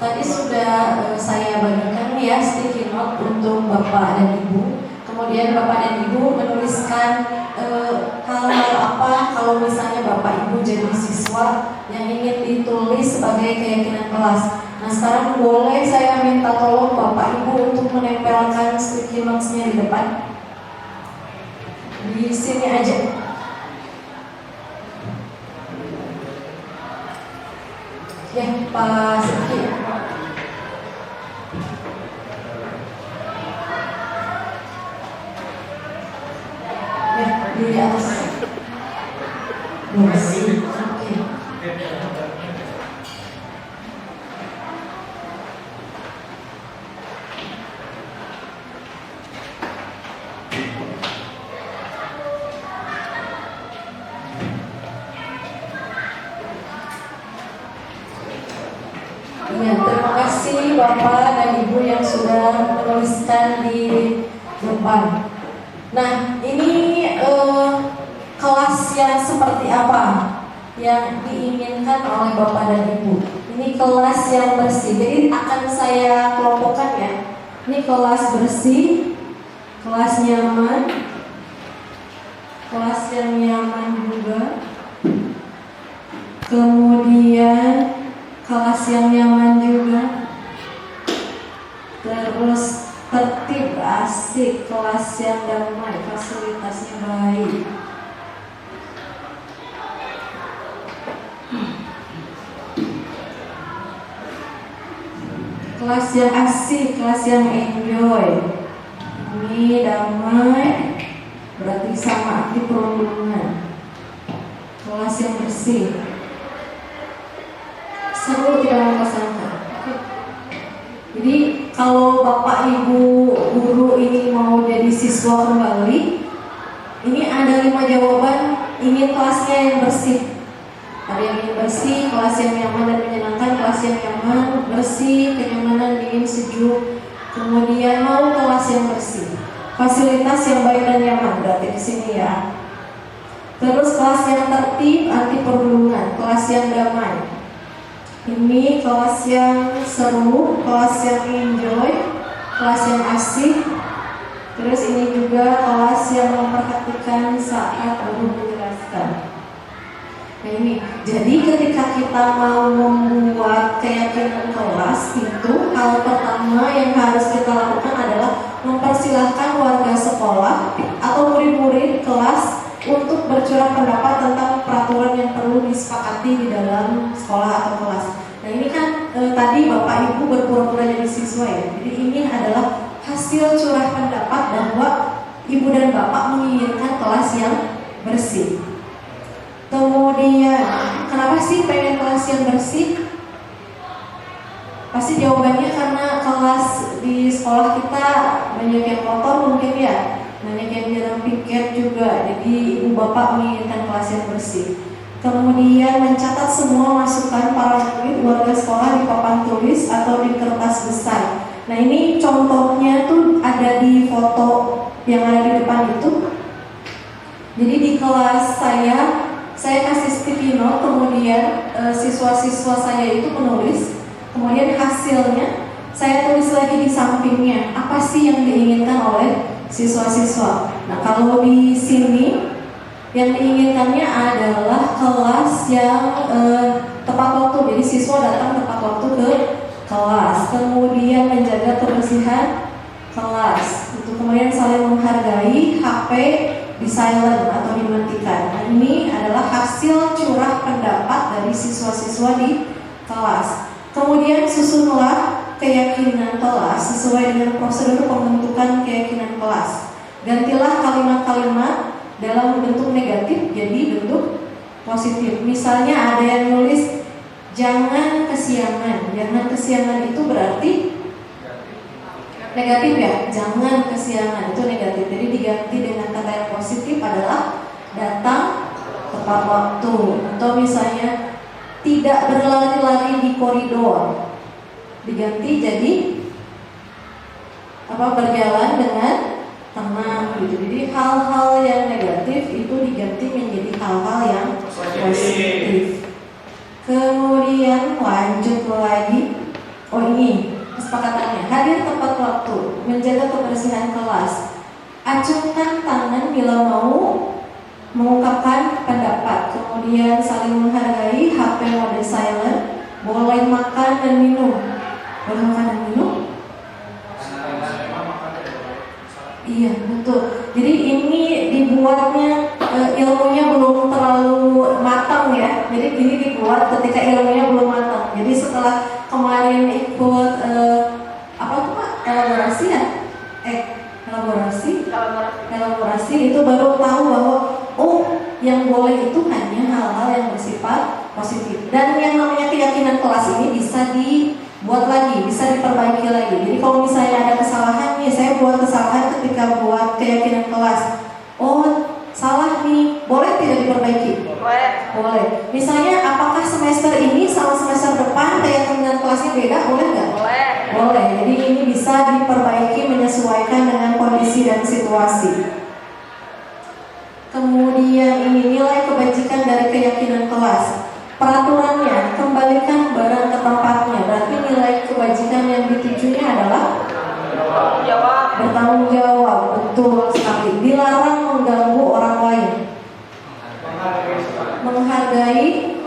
Tadi sudah saya bagikan ya sticky note untuk Bapak dan Ibu. Kemudian Bapak dan Ibu menuliskan hal-hal apa kalau misalnya Bapak Ibu jadi siswa yang ingin ditulis sebagai keyakinan kelas. Nah sekarang boleh saya minta tolong Bapak Ibu untuk menempelkan sticky notes-nya di depan. Di sini aja. Ya Pak Siti. Di atas kursi. Oke. Ya, terima kasih Bapak dan Ibu yang sudah menuliskan di depan. Nah, ini kelas yang seperti apa yang diinginkan oleh Bapak dan Ibu? Ini kelas yang bersih. Jadi akan saya kelompokkan ya. Ini kelas bersih, kelas nyaman, kelas yang nyaman juga. Kemudian kelas yang nyaman juga. Terus tertib, asik, kelas yang damai, fasilitasnya baik. Kelas yang asik, kelas yang enjoy. Ini damai, berarti sama aktif perundungan. Kelas yang bersih, seru, tidak membosankan. Jadi kalau Bapak Ibu guru ini mau jadi siswa kembali, ini ada 5 jawaban. Ingin kelasnya yang bersih. Ada yang ingin bersih, kelas yang nyaman dan menyenangkan, kelas yang nyaman, bersih, kenyamanan, dingin, sejuk. Kemudian mau kelas yang bersih, fasilitas yang baik dan nyaman, berarti di sini ya. Terus kelas yang tertib, anti perundungan, kelas yang damai. Ini kelas yang seru, kelas yang enjoy, kelas yang asik. Terus ini juga kelas yang memperhatikan saat guru menjelaskan. Nah ini, jadi ketika kita mau membuat keyakinan kelas itu, hal pertama yang harus kita lakukan adalah mempersilahkan warga sekolah atau murid-murid kelas untuk bercurah pendapat tentang peraturan yang perlu disepakati di dalam sekolah atau kelas. Nah ini kan tadi Bapak Ibu berpura-pura jadi siswa ya. Jadi ini adalah hasil curah pendapat bahwa Ibu dan Bapak menginginkan kelas yang bersih. Kemudian, kenapa sih pengen kelas yang bersih? Pasti jawabannya karena kelas di sekolah kita banyak yang kotor mungkin ya, banyak yang jarang piket juga. Jadi ibu bapak menginginkan kelas yang bersih. Kemudian mencatat semua masukan para murid warga sekolah di papan tulis atau di kertas besar. Nah ini contohnya tuh ada di foto yang ada di depan itu. Jadi di kelas saya kasih sticky note, kemudian siswa-siswa saya itu menulis, kemudian hasilnya saya tulis lagi di sampingnya apa sih yang diinginkan oleh siswa-siswa. Nah kalau di sini yang diinginkannya adalah kelas yang tepat waktu, jadi siswa datang tepat waktu ke kelas, kemudian menjaga kebersihan kelas, itu kemudian saling menghargai, HP di silent atau dimatikan. Nah, ini adalah hasil curah pendapat dari siswa-siswa di kelas. Kemudian susunlah keyakinan kelas sesuai dengan prosedur pembentukan keyakinan kelas. Gantilah kalimat-kalimat dalam bentuk negatif jadi bentuk positif. Misalnya ada yang nulis jangan kesiangan. Jangan kesiangan itu berarti negatif ya. Jangan kesiangan itu negatif. Jadi diganti dengan kata yang positif adalah datang tepat waktu. Atau misalnya tidak berlari-lari di koridor, diganti jadi berjalan dengan tenang gitu. Jadi hal-hal yang negatif itu diganti menjadi hal-hal yang positif. Kemudian lanjut lagi. Oh ini kesepakatannya, hadir tepat waktu, menjaga kebersihan kelas, acungkan tangan bila mau mengungkapkan pendapat, kemudian saling menghargai, HP mode silent, boleh makan dan minum. Boleh makan dan minum? Iya betul. Jadi ini dibuatnya ilmunya belum terlalu matang ya. Jadi ini dibuat ketika ilmunya belum matang. Jadi setelah kemarin ikut apa tuh Pak? Elaborasi ya? Elaborasi itu baru tahu bahwa yang boleh itu hanya hal-hal yang bersifat positif. Dan yang namanya keyakinan kelas ini bisa dibuat lagi, bisa diperbaiki lagi. Jadi kalau misalnya ada kesalahan nih, saya buat kesalahan ketika buat keyakinan kelas. Salah nih, boleh tidak diperbaiki? Boleh. Misalnya apakah semester ini sama semester depan keyakinan kelasnya beda? Boleh nggak? Boleh. Jadi ini bisa diperbaiki menyesuaikan dengan kondisi dan situasi. Kemudian ini nilai kebajikan dari keyakinan kelas. Peraturannya, kembalikan barang ke tempatnya. Berarti nilai kebajikan yang ditujunya adalah bertanggung jawab. Betul sekali. Dilarang mengganggu orang lain, menghargai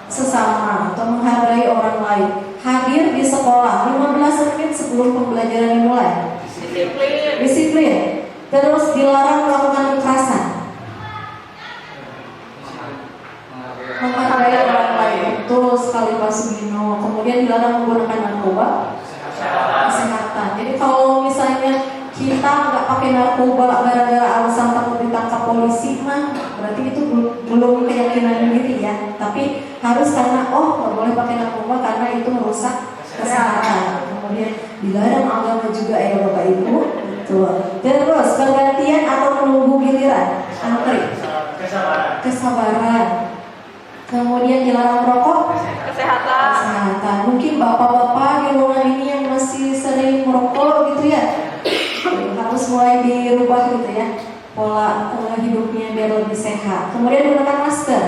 sesama atau menghargai orang lain. Hadir di sekolah 15 menit sebelum pembelajaran dimulai. Disiplin. Terus dilarang melakukan kekerasan, menghargai orang lain. Betul sekali Pak Sugino. Kemudian dilarang menggunakan narkoba. Kesehatan. Jadi kalau misalnya kita nggak pakai narkoba gara-gara alasan takut ditangkap polisi, berarti itu belum keyakinan diri ya. Tapi harus karena nggak boleh pakai narkoba karena itu merusak kesehatan. Kemudian dilarang agama juga ya Bapak Ibu. Betul. Terus pergantian atau menunggu giliran, antri. Kesabaran. Kemudian dilarang merokok. Kesehatan. Mungkin bapak-bapak di ruangan ini yang masih sering merokok gitu ya, harus mulai dirubah gitu ya pola hidupnya biar lebih sehat. Kemudian gunakan masker.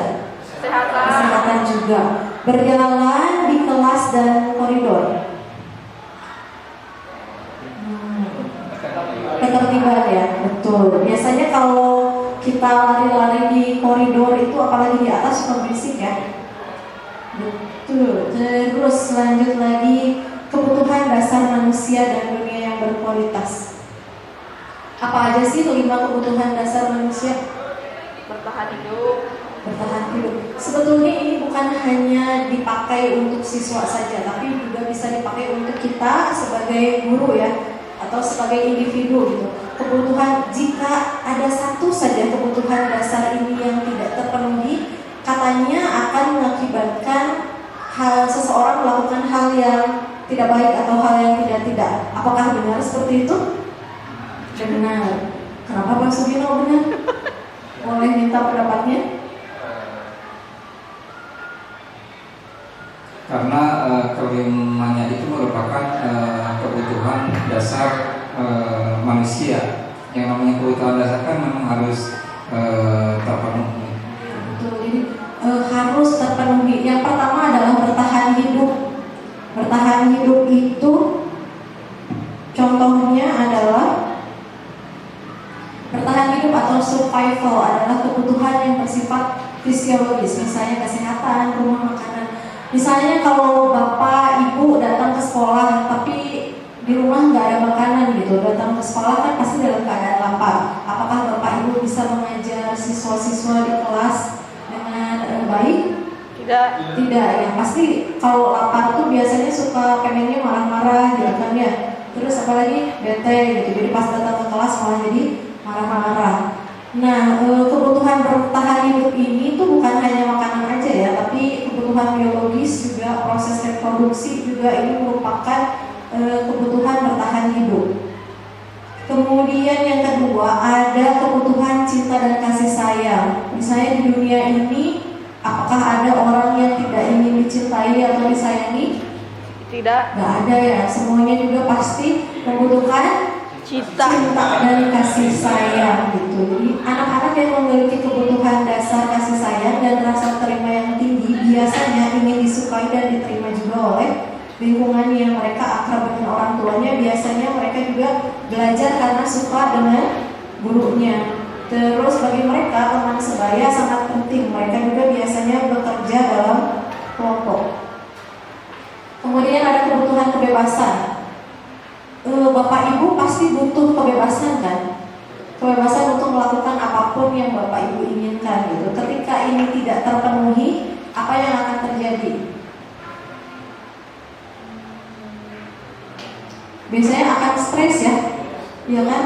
Kesehatan juga. Berjalan di kelas dan koridor. Ketertiban ya, betul. Biasanya kalau kita lari-lari di koridor itu apalagi di atas suka berisik ya. Betul. Terus lanjut lagi, kebutuhan dasar manusia dan dunia yang berkualitas. Apa aja sih 5 kebutuhan dasar manusia? Bertahan hidup. Sebetulnya ini bukan hanya dipakai untuk siswa saja, tapi juga bisa dipakai untuk kita sebagai guru ya, atau sebagai individu gitu. Kebutuhan, jika ada satu saja kebutuhan dasar ini yang tidak terpenuhi, katanya akan mengakibatkan seseorang melakukan hal yang tidak baik atau hal yang tidak. Apakah benar seperti itu? Benar. Kenapa Pak Sugino benar? Boleh minta pendapatnya? Karena kelimanya itu merupakan kebutuhan dasar manusia. Yang namanya kebutuhan dasar kan memang harus terpenuhi. Betul, jadi harus terpenuhi. Yang pertama adalah bertahan hidup. Bertahan hidup itu contohnya adalah bertahan hidup atau survival adalah kebutuhan yang bersifat fisiologis, misalnya kesehatan, rumah, makanan. Misalnya kalau bapak ibu datang ke sekolah tapi di rumah nggak ada makanan gitu, datang ke sekolah kan pasti dalam keadaan lapar. Apakah bapak ibu bisa mengajar siswa-siswa di kelas dengan baik? Tidak. Ya. Pasti kalau lapar tuh biasanya suka pengennya marah-marah lagi bete gitu. Jadi pas datang ke kelas malah jadi marah-marah. Nah, kebutuhan bertahan hidup ini tuh bukan hanya makanan aja ya, tapi kebutuhan biologis juga, proses reproduksi juga ini merupakan kebutuhan bertahan hidup. Kemudian yang kedua ada kebutuhan cinta dan kasih sayang. Misalnya di dunia ini, apakah ada orang yang tidak ingin dicintai atau disayangi? Tidak. Nggak ada ya, semuanya juga pasti membutuhkan Cinta. dan kasih sayang gitu. Jadi anak-anak yang memiliki kebutuhan dasar kasih sayang dan rasa terima yang tinggi biasanya ingin disukai dan diterima juga oleh lingkungannya. Mereka akrab dengan orang tuanya, biasanya mereka juga belajar karena suka dengan gurunya. Terus bagi mereka teman sebaya sangat penting. Mereka juga biasanya bekerja dalam kelompok. Kemudian ada kebutuhan kebebasan. Bapak ibu pasti butuh kebebasan kan? Kebebasan untuk melakukan apapun yang bapak ibu inginkan gitu. Ketika ini tidak terpenuhi, apa yang akan terjadi? Biasanya akan stres ya, ya kan?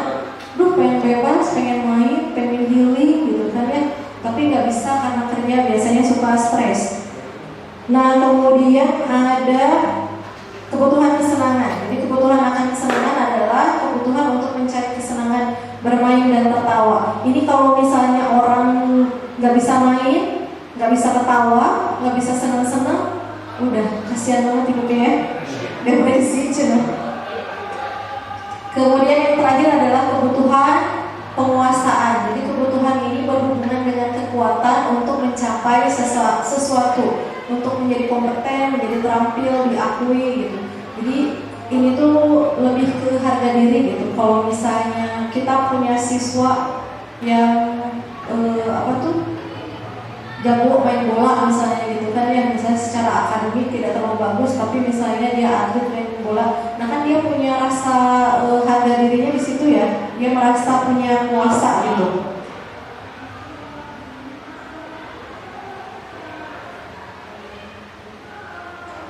Duh, pengen bebas, pengen main, pengen healing gitu kan ya. Tapi nggak bisa karena kerja, biasanya suka stres. Nah, kemudian ada kebutuhan kesenangan. Jadi kebutuhan akan kesenangan adalah kebutuhan untuk mencari kesenangan bermain dan tertawa. Ini kalau misalnya orang nggak bisa main, nggak bisa ketawa, nggak bisa senang-senang, udah kasihan banget hidupnya ya, depresi cina. Kemudian yang terakhir adalah kebutuhan penguasaan. Jadi kebutuhan ini berhubungan dengan kekuatan untuk mencapai sesuatu, untuk menjadi kompeten, menjadi terampil, diakui gitu. Jadi ini tuh lebih ke harga diri gitu. Kalau misalnya kita punya siswa yang jago main bola misalnya gitu kan, yang misalnya secara akademik tidak terlalu bagus, tapi misalnya dia atlet main bola, nah kan dia punya rasa harga dirinya di situ ya, dia merasa punya kuasa gitu.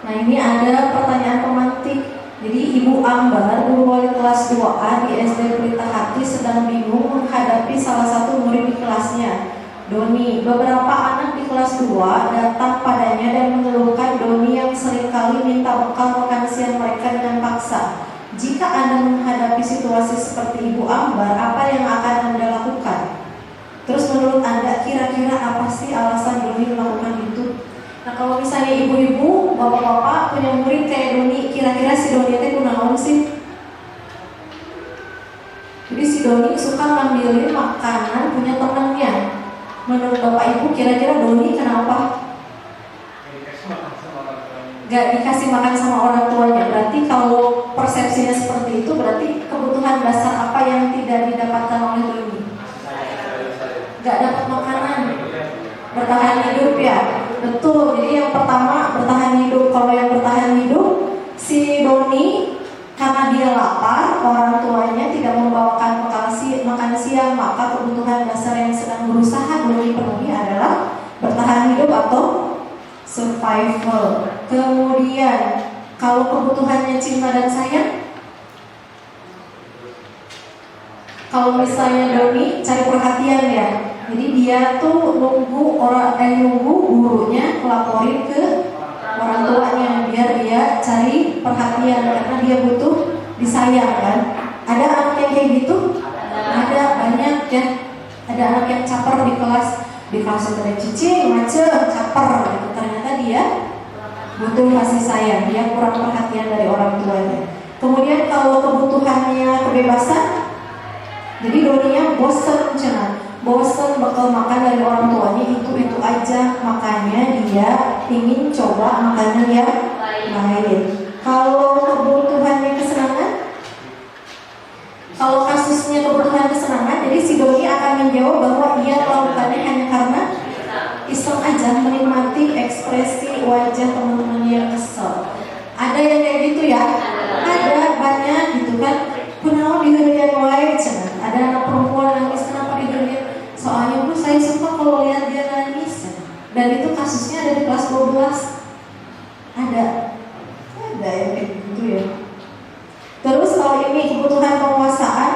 Nah ini ada pertanyaan pemantik. Jadi Ibu Ambar, guru wali kelas 2A di SD Pelita Hati sedang bingung menghadapi salah satu murid di kelasnya, Doni. Beberapa anak di kelas 2 datang padanya dan mengeluhkan Doni yang seringkali minta bekal makan siang mereka dengan paksa. Jika Anda menghadapi situasi seperti Ibu Ambar, apa yang akan Anda lakukan? Terus menurut Anda kira-kira apa sih alasan Doni melakukan itu? Nah kalau misalnya ibu-ibu, bapak-bapak punya murid kayak Doni, kira-kira si Doni itu kunaon sih? Jadi si Doni suka ngambilin makanan punya temannya. Menurut bapak ibu, kira-kira Doni kenapa? Gak dikasih makan sama orang tuanya. Berarti kalau persepsinya seperti itu, berarti kebutuhan dasar apa yang tidak didapatkan oleh Doni? Gak dapat makanan, bertahan hidup ya. Betul, jadi yang pertama bertahan hidup. Kalau yang bertahan hidup, si Doni karena dia lapar, orang tuanya tidak membawakan makan siang, maka kebutuhan dasar yang sedang berusaha Doni penuhi adalah bertahan hidup atau survival. Kemudian kalau kebutuhannya cinta dan sayang, kalau misalnya Doni cari perhatian ya. Jadi dia tuh nunggu gurunya ngelaporin ke orang tuanya biar dia cari perhatian karena dia butuh disayang kan. Ada anak yang kayak gitu? Ada banyak ya. Ada anak yang caper di kelas ada cicing, macet, caper gitu. Ternyata dia butuh kasih sayang, dia kurang perhatian dari orang tuanya. Kemudian kalau kebutuhannya kebebasan, jadi Doninya bosen bakal makan dari orang tuanya itu aja, makanya dia ingin coba makanan yang lain. Kalau kebutuhannya kesenangan, kalau kasusnya kebutuhan kesenangan, jadi si Doni akan menjawab bahwa ia melakukannya hanya karena iseng aja, menikmati ekspresi wajah teman-temannya yang kesel. Ada yang kayak gitu ya? Ada banyak gitu kan. Kenapa dihentikan wae? Ada anak perempuan nangis, kenapa dihentikan? Soalnya Bu, saya suka kalau lihat dia nangis. Dan itu kasusnya ada di kelas 12. Ada yang kayak gitu ya. Terus kalau ini kebutuhan penguasaan.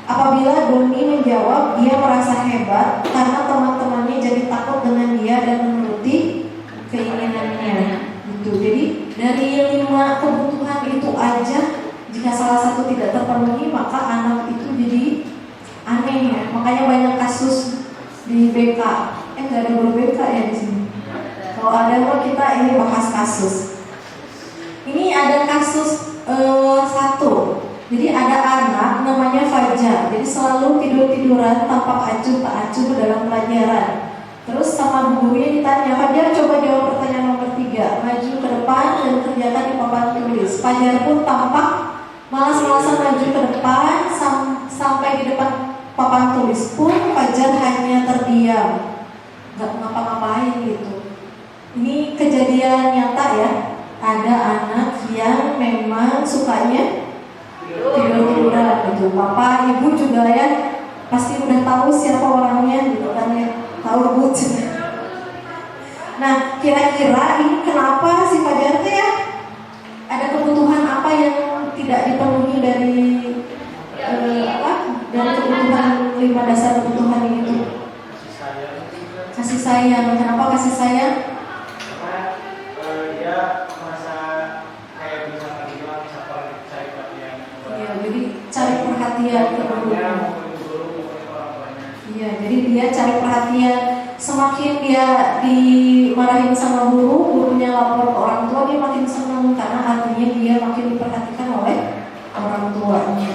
Apabila Doni menjawab, dia merasa hebat karena teman-temannya jadi takut dengan dia dan menuruti keinginannya. Gitu. Jadi dari 5 kebutuhan itu aja, jika salah satu tidak terpenuhi, maka anak itu jadi aneh ya. Makanya banyak kasus di BK. Nggak ada guru BK ya di sini. Kalau ada kok kita ini bahas kasus. Ini ada kasus satu. Jadi ada anak namanya Fajar. Jadi selalu tidur-tiduran tanpa acuh tak acuh dalam pelajaran. Terus sama gurunya ditanya, Fajar coba jawab pertanyaan nomor 3. Maju ke depan dan kerjakan di papan tulis. Fajar pun tampak malas-malasan maju ke depan sampai di depan papan tulis pun Fajar hanya terdiam, nggak ngapa-ngapain gitu. Ini kejadian nyata ya. Ada anak yang memang sukanya tidur-tiduran gitu. Bapak, ibu juga ya pasti udah tahu siapa orangnya gitu kan ya, tahu but. Nah, kira-kira ini kenapa si Fajar teh ya ada kebutuhan apa yang tidak dipenuhi dari dari kebutuhan 5 dasar kebutuhan itu? Kasih sayang. Kenapa kasih sayang? Dia merasa kayak bisa terbilang cari perhatian. Iya, jadi cari perhatian ke gurunya. Iya, jadi dia cari perhatian. Semakin dia dimarahin sama guru, gurunya lapor ke orang tua, dia makin senang karena artinya dia makin diperhatikan oleh orang tuanya.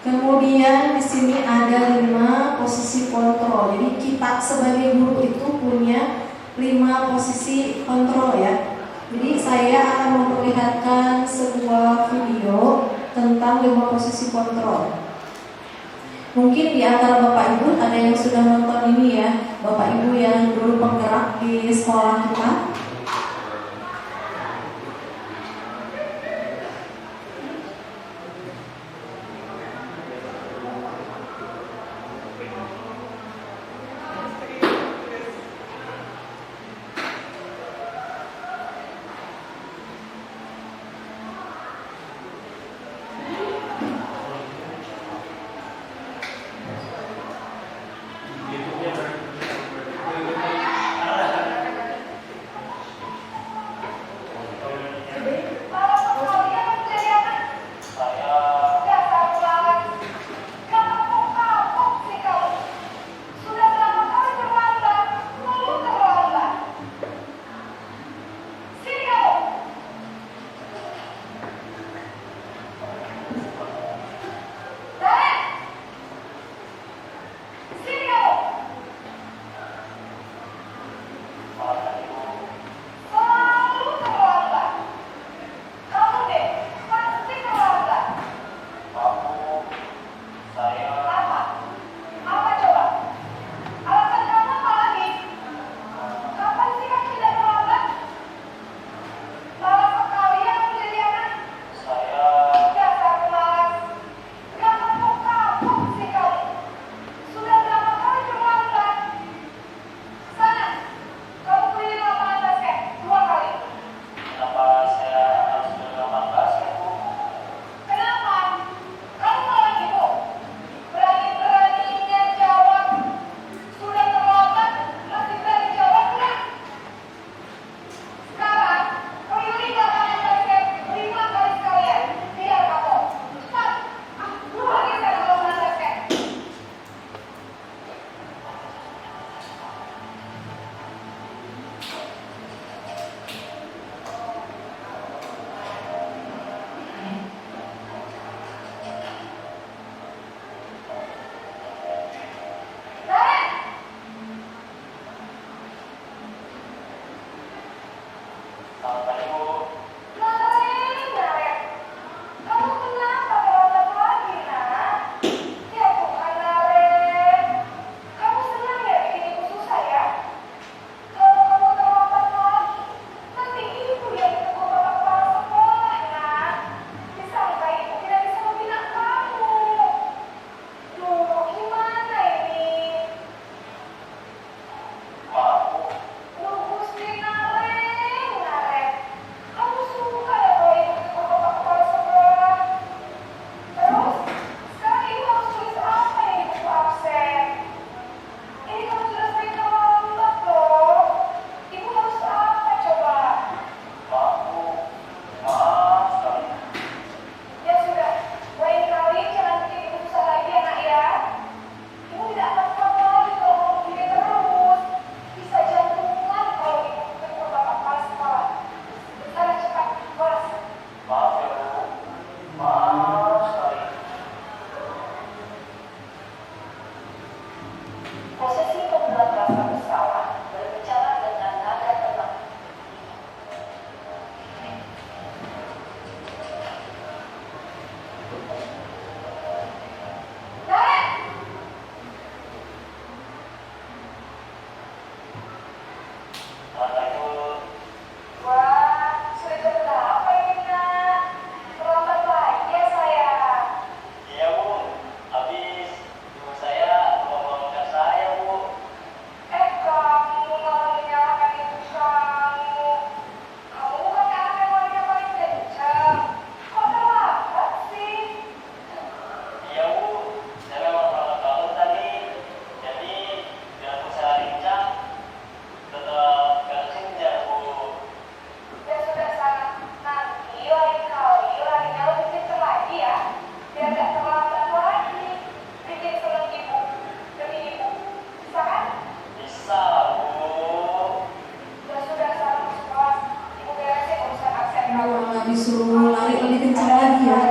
Kemudian di sini ada 5 posisi kontrol. Jadi kita sebagai guru itu punya 5 posisi kontrol ya. Jadi saya akan memperlihatkan sebuah video tentang 5 posisi kontrol. Mungkin di antara Bapak Ibu ada yang sudah nonton ini ya, Bapak Ibu yang dulu penggerak di sekolah kita. suruh lari lebih kencang lagi ya.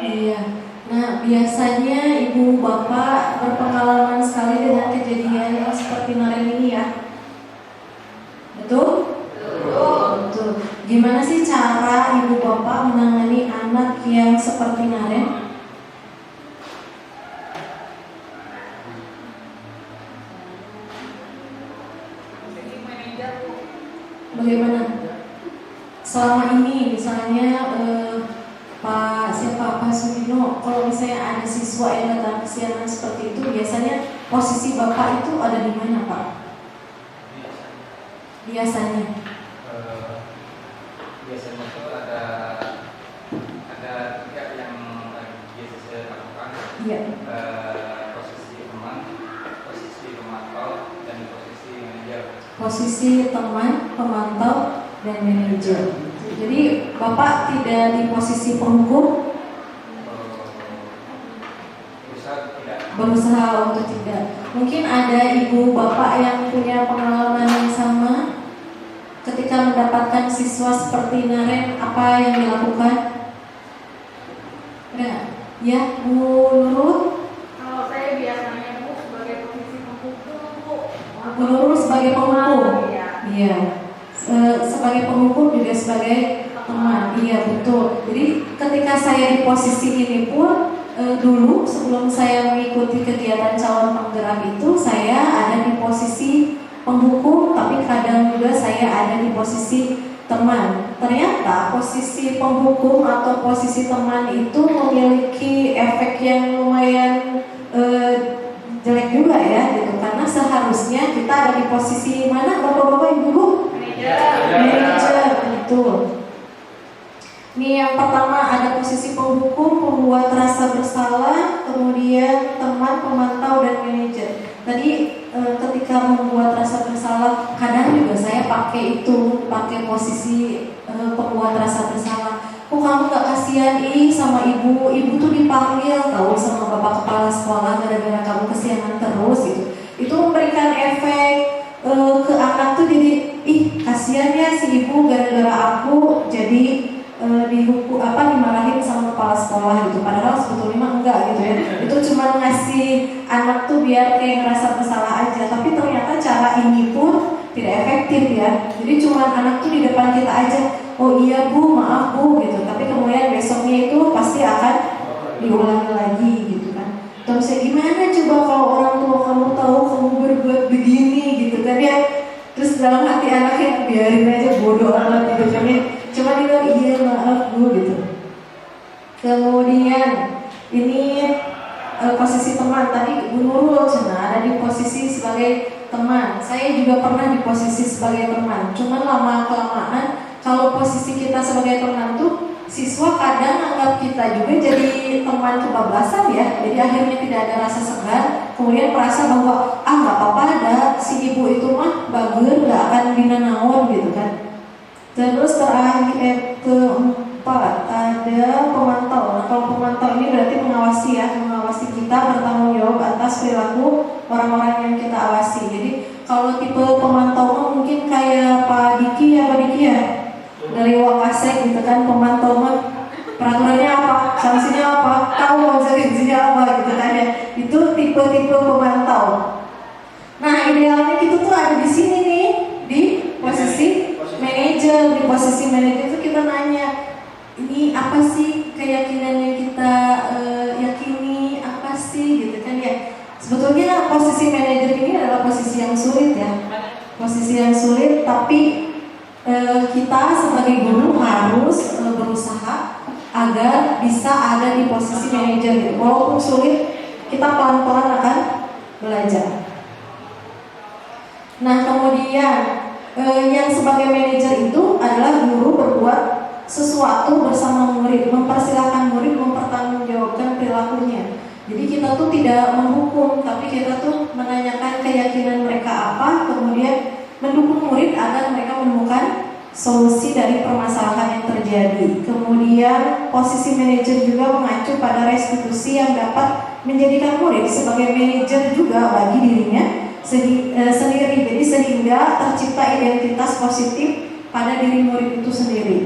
Iya. Nah, biasanya ibu bapak berpengalaman sekali dengan kejadian yang seperti Naren ini ya. Betul? Betul. Gimana sih cara ibu bapak menangani anak yang seperti Naren? Bagaimana? Selama ini misalnya Pak Sudino, kalau misalnya ada siswa yang datang kesiangan seperti itu, biasanya posisi bapak itu ada di mana, Pak? Biasanya itu ada tiga yang biasa saya lakukan. Iya. Posisi teman, posisi pemantau, dan posisi manajer. Posisi teman, pemantau, dan manajer. Jadi bapak tidak di posisi penghukum? Berusaha untuk tidak. Mungkin ada ibu bapak yang punya pengalaman yang sama ketika mendapatkan siswa seperti Naren, apa yang dilakukan? Ya, Bu Nurul? Kalau saya biasanya Bu sebagai posisi penghukum Bu. Bu Nurul sebagai penghukum? Iya. Sebagai penghukum juga sebagai teman. Iya, betul. Jadi ketika saya di posisi ini pun dulu sebelum saya mengikuti kegiatan calon penggerak itu, saya ada di posisi penghukum, tapi kadang juga saya ada di posisi teman. Ternyata posisi penghukum atau posisi teman itu memiliki efek yang lumayan jelek juga ya gitu. karena seharusnya kita ada di posisi mana, bapak-bapak, ibu-ibu? Manajer, betul. Ini yang pertama ada posisi penghukum, pembuat rasa bersalah, kemudian teman, pemantau, dan manajer. Tadi ketika membuat rasa bersalah, kadang juga saya pakai posisi pembuat rasa bersalah. Kok kamu gak kasihan sama ibu? Ibu tuh dipanggil tahu sama bapak kepala sekolah gara-gara kamu kesianan terus gitu. Itu memberikan efek ke anak tuh jadi kasihan ya si ibu gara-gara aku jadi dihukum dimarahin sama kepala sekolah gitu. Padahal sebetulnya mah enggak gitu ya. Itu cuma ngasih anak tuh biar kayak ngerasa bersalah aja. Tapi ternyata cara ini pun tidak efektif ya. Jadi cuma anak tuh di depan kita aja, oh iya bu, maaf bu gitu. Tapi kemudian besoknya itu pasti akan diulangi lagi gitu kan. Terus gimana coba kalau orang tua kamu tahu kamu berbuat begini gitu kan ya. Terus dalam hati anaknya biarin aja bodoh amat gitu kan ya. Cuma dia bilang iya maaf bu gitu. Kemudian ini posisi teman, tadi Bu Nurul ada di posisi sebagai teman. Saya juga pernah di posisi sebagai teman. Cuman lama kelamaan kalau posisi kita sebagai teman tuh siswa kadang anggap kita juga jadi teman kebablasan ya. Jadi akhirnya tidak ada rasa segan. Kemudian merasa bahwa nggak apa-apa ada si ibu itu mah bager nggak akan dinanaon gitu kan. Terus terakhir keempat ada pemantau. Nah, kalau pemantau ini berarti mengawasi kita, bertanggung jawab atas perilaku orang-orang yang kita awasi. Jadi kalau tipe pemantau mungkin kayak Pak Diki ya dari Wakasek gitu kan, pemantau peraturannya apa, sanksinya apa, tahu konsekuensinya apa gitu kan ya. Itu tipe-tipe pemantau. Nah idealnya kita tuh ada di sini nih di posisi manajer. Di posisi manajer itu kita nanya, ini apa sih keyakinan yang kita yakini, apa sih gitu kan ya. Sebetulnya posisi manajer ini adalah posisi yang sulit ya. Posisi yang sulit, tapi kita sebagai guru harus berusaha agar bisa ada di posisi manajer gitu. Walaupun sulit, kita pelan-pelan akan belajar. Nah kemudian yang sebagai manajer itu adalah guru berbuat sesuatu bersama murid, mempersilahkan murid mempertanggungjawabkan perilakunya. Jadi kita tuh tidak menghukum, tapi kita tuh menanyakan keyakinan mereka apa, kemudian mendukung murid agar mereka menemukan solusi dari permasalahan yang terjadi. Kemudian posisi manajer juga mengacu pada restitusi yang dapat menjadikan murid sebagai manajer juga bagi dirinya sendiri. Jadi sehingga tercipta identitas positif pada diri murid itu sendiri.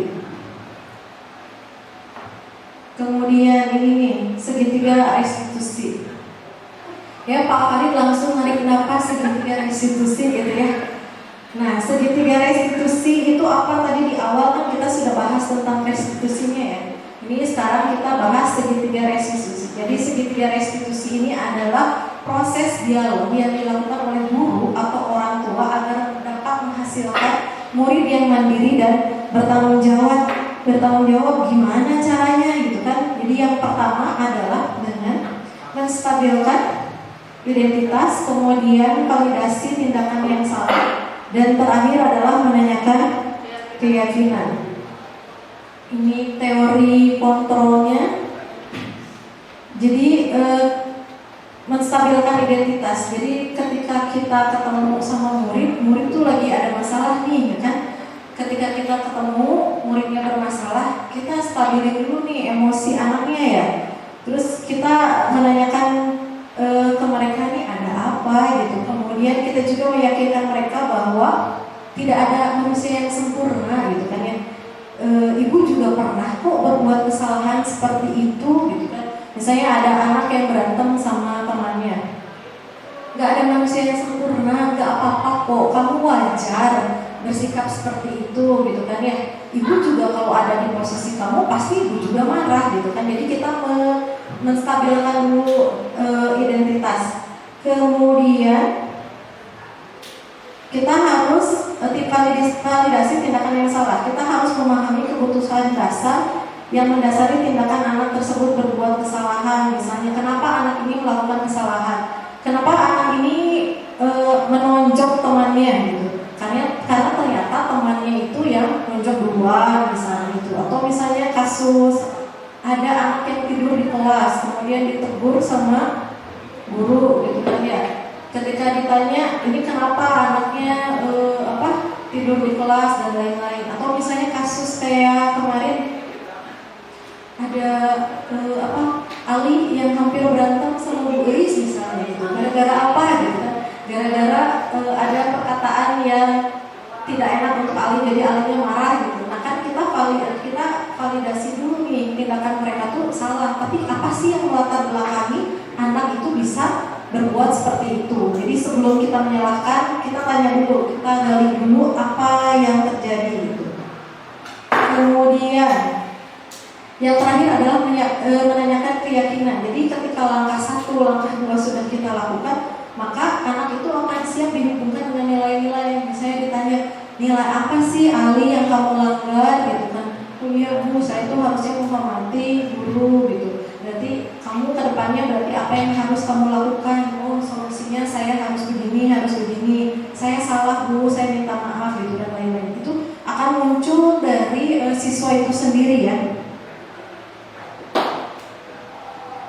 Kemudian ini nih, segitiga restitusi. Ya Pak Farid langsung narik napas segitiga restitusi gitu ya. Nah segitiga restitusi itu apa, tadi di awal kan kita sudah bahas tentang restitusinya ya. Ini sekarang kita bahas segitiga restitusi. Jadi segitiga restitusi ini adalah proses dialog yang dilakukan oleh guru atau orang tua agar dapat menghasilkan murid yang mandiri dan bertanggung jawab. Bertanggung jawab gimana caranya gitu kan. Jadi yang pertama adalah dengan menstabilkan identitas, kemudian validasi tindakan yang salah, dan terakhir adalah menanyakan keyakinan. Ini teori kontrolnya. Jadi menstabilkan identitas. Jadi ketika kita ketemu sama murid tuh lagi ada masalah nih, ya kan? Ketika kita ketemu muridnya bermasalah, kita stabilin dulu nih emosi anaknya ya. Terus kita menanyakan ke mereka nih ada apa gitu. Kemudian kita juga meyakinkan mereka bahwa tidak ada manusia yang sempurna gitu kan ya. Ibu juga pernah kok berbuat kesalahan seperti itu gitu kan. Misalnya ada anak yang berantem sama temannya, gak ada manusia yang sempurna, gak apa-apa kok, kamu wajar bersikap seperti itu gitu kan ya. Ibu juga kalau ada di posisi kamu pasti ibu juga marah gitu kan. Jadi kita menstabilkan dulu identitas. Kemudian kita harus validasi tindakan yang salah. Kita harus memahami keputusan dasar yang mendasari tindakan anak tersebut berbuat kesalahan. Misalnya kenapa anak ini melakukan kesalahan, kenapa anak ini menonjok temannya gitu. Karena ternyata temannya itu yang nonjok duluan misalnya itu, atau misalnya kasus ada anak yang tidur di kelas kemudian ditegur sama guru gitu kan ya. Ketika ditanya ini kenapa anaknya tidur di kelas dan lain-lain, atau misalnya kasus kayak kemarin ada Ali yang hampir berantem sama Bu Iis misalnya gitu. Gara-gara apa gitu kan? Gara-gara ada perkataan yang tidak enak untuk Ali, jadi Alinya marah gitu. Nah kan kita validasi dulu nih tindakan mereka tuh salah, tapi apa sih yang melatar belakangi anak itu bisa berbuat seperti itu. Jadi sebelum kita menyalahkan, kita tanya dulu, kita gali dulu apa yang terjadi gitu. Kemudian yang terakhir adalah menanyakan keyakinan. Jadi ketika langkah 1, langkah 2 sudah kita lakukan, maka anak itu akan siap dihubungkan dengan nilai-nilai. Misalnya ditanya, nilai apa sih Ali yang kamu langgar gitu kan? Oh iya Bu, saya itu harusnya menghormati guru gitu. Berarti kamu kedepannya berarti apa yang harus kamu lakukan? Oh solusinya saya harus begini, harus begini. Saya salah Bu, saya minta maaf gitu dan lain-lain. Itu akan muncul dari siswa itu sendiri ya.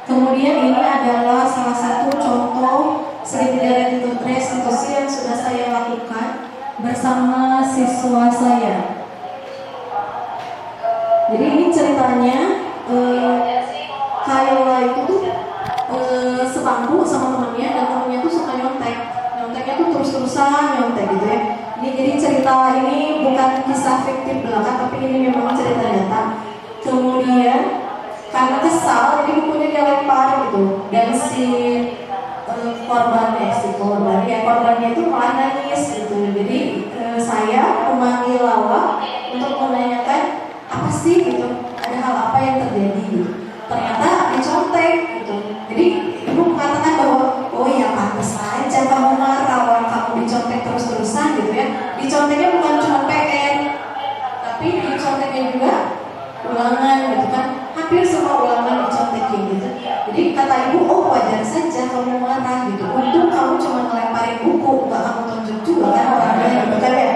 Kemudian ini adalah salah satu contoh segitiga restitusi yang sudah saya lakukan bersama siswa saya. Jadi ini ceritanya Kayla itu sebangku sama temannya, dan temannya tuh suka nyonteknya tuh terus-terusan nyontek gitu ya. Ini jadi cerita ini bukan kisah fiktif belaka, tapi ini memang cerita nyata. Kemudian karena kesal, jadi bukunya dia lempar gitu, dan si korbannya itu malah nangis gitu. Jadi saya memanggil Lawa untuk menanyakan apa sih gitu, ada hal apa yang terjadi gitu. Ternyata dicontek gitu. Jadi ibu mengatakan bahwa oh ya pantas aja kamu marah, orang kamu dicontek terus-terusan gitu ya. Diconteknya bukan cuma PN, tapi diconteknya juga ulangan gitu kan. Hampir semua ulangan dicontekin gitu. Jadi kata ibu, oh wajar saja kamu marah gitu. Untung kamu cuma ngelemparin buku, nggak kamu tunjuk juga kan orangnya gitu kan ya.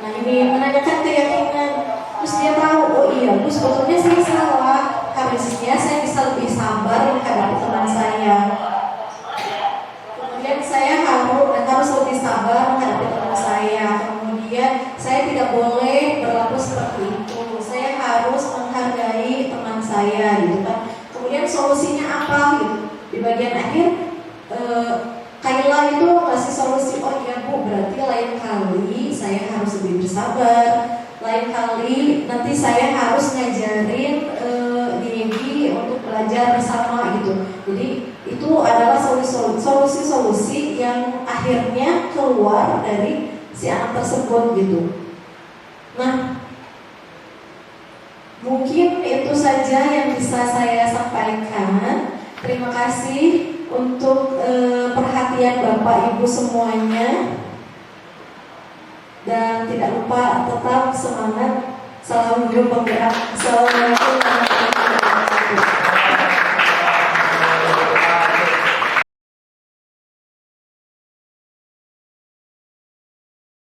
Nah ini menanyakan keyakinan. Terus dia tahu, oh iya Bu, sebetulnya saya salah. Harusnya saya bisa lebih sabar menghadapi teman saya. Kemudian saya harus lebih sabar menghadapi teman saya. Kemudian saya tidak boleh berlaku seperti itu. Saya harus menghargai teman saya gitu kan. Kemudian solusinya apa gitu. Di bagian akhir Kayla itu ngasih solusi, oh iya Bu, berarti lain kali saya harus lebih bersabar. Lain kali nanti saya harus ngajarin Debbie untuk belajar bersama gitu. Jadi itu adalah solusi-solusi yang akhirnya keluar dari si anak tersebut gitu. Nah, mungkin itu saja yang bisa saya sampaikan. Terima kasih untuk perhatian Bapak Ibu semuanya. Dan tidak lupa tetap semangat, selalu hidup penggerak. Assalamualaikum warahmatullahi wabarakatuh.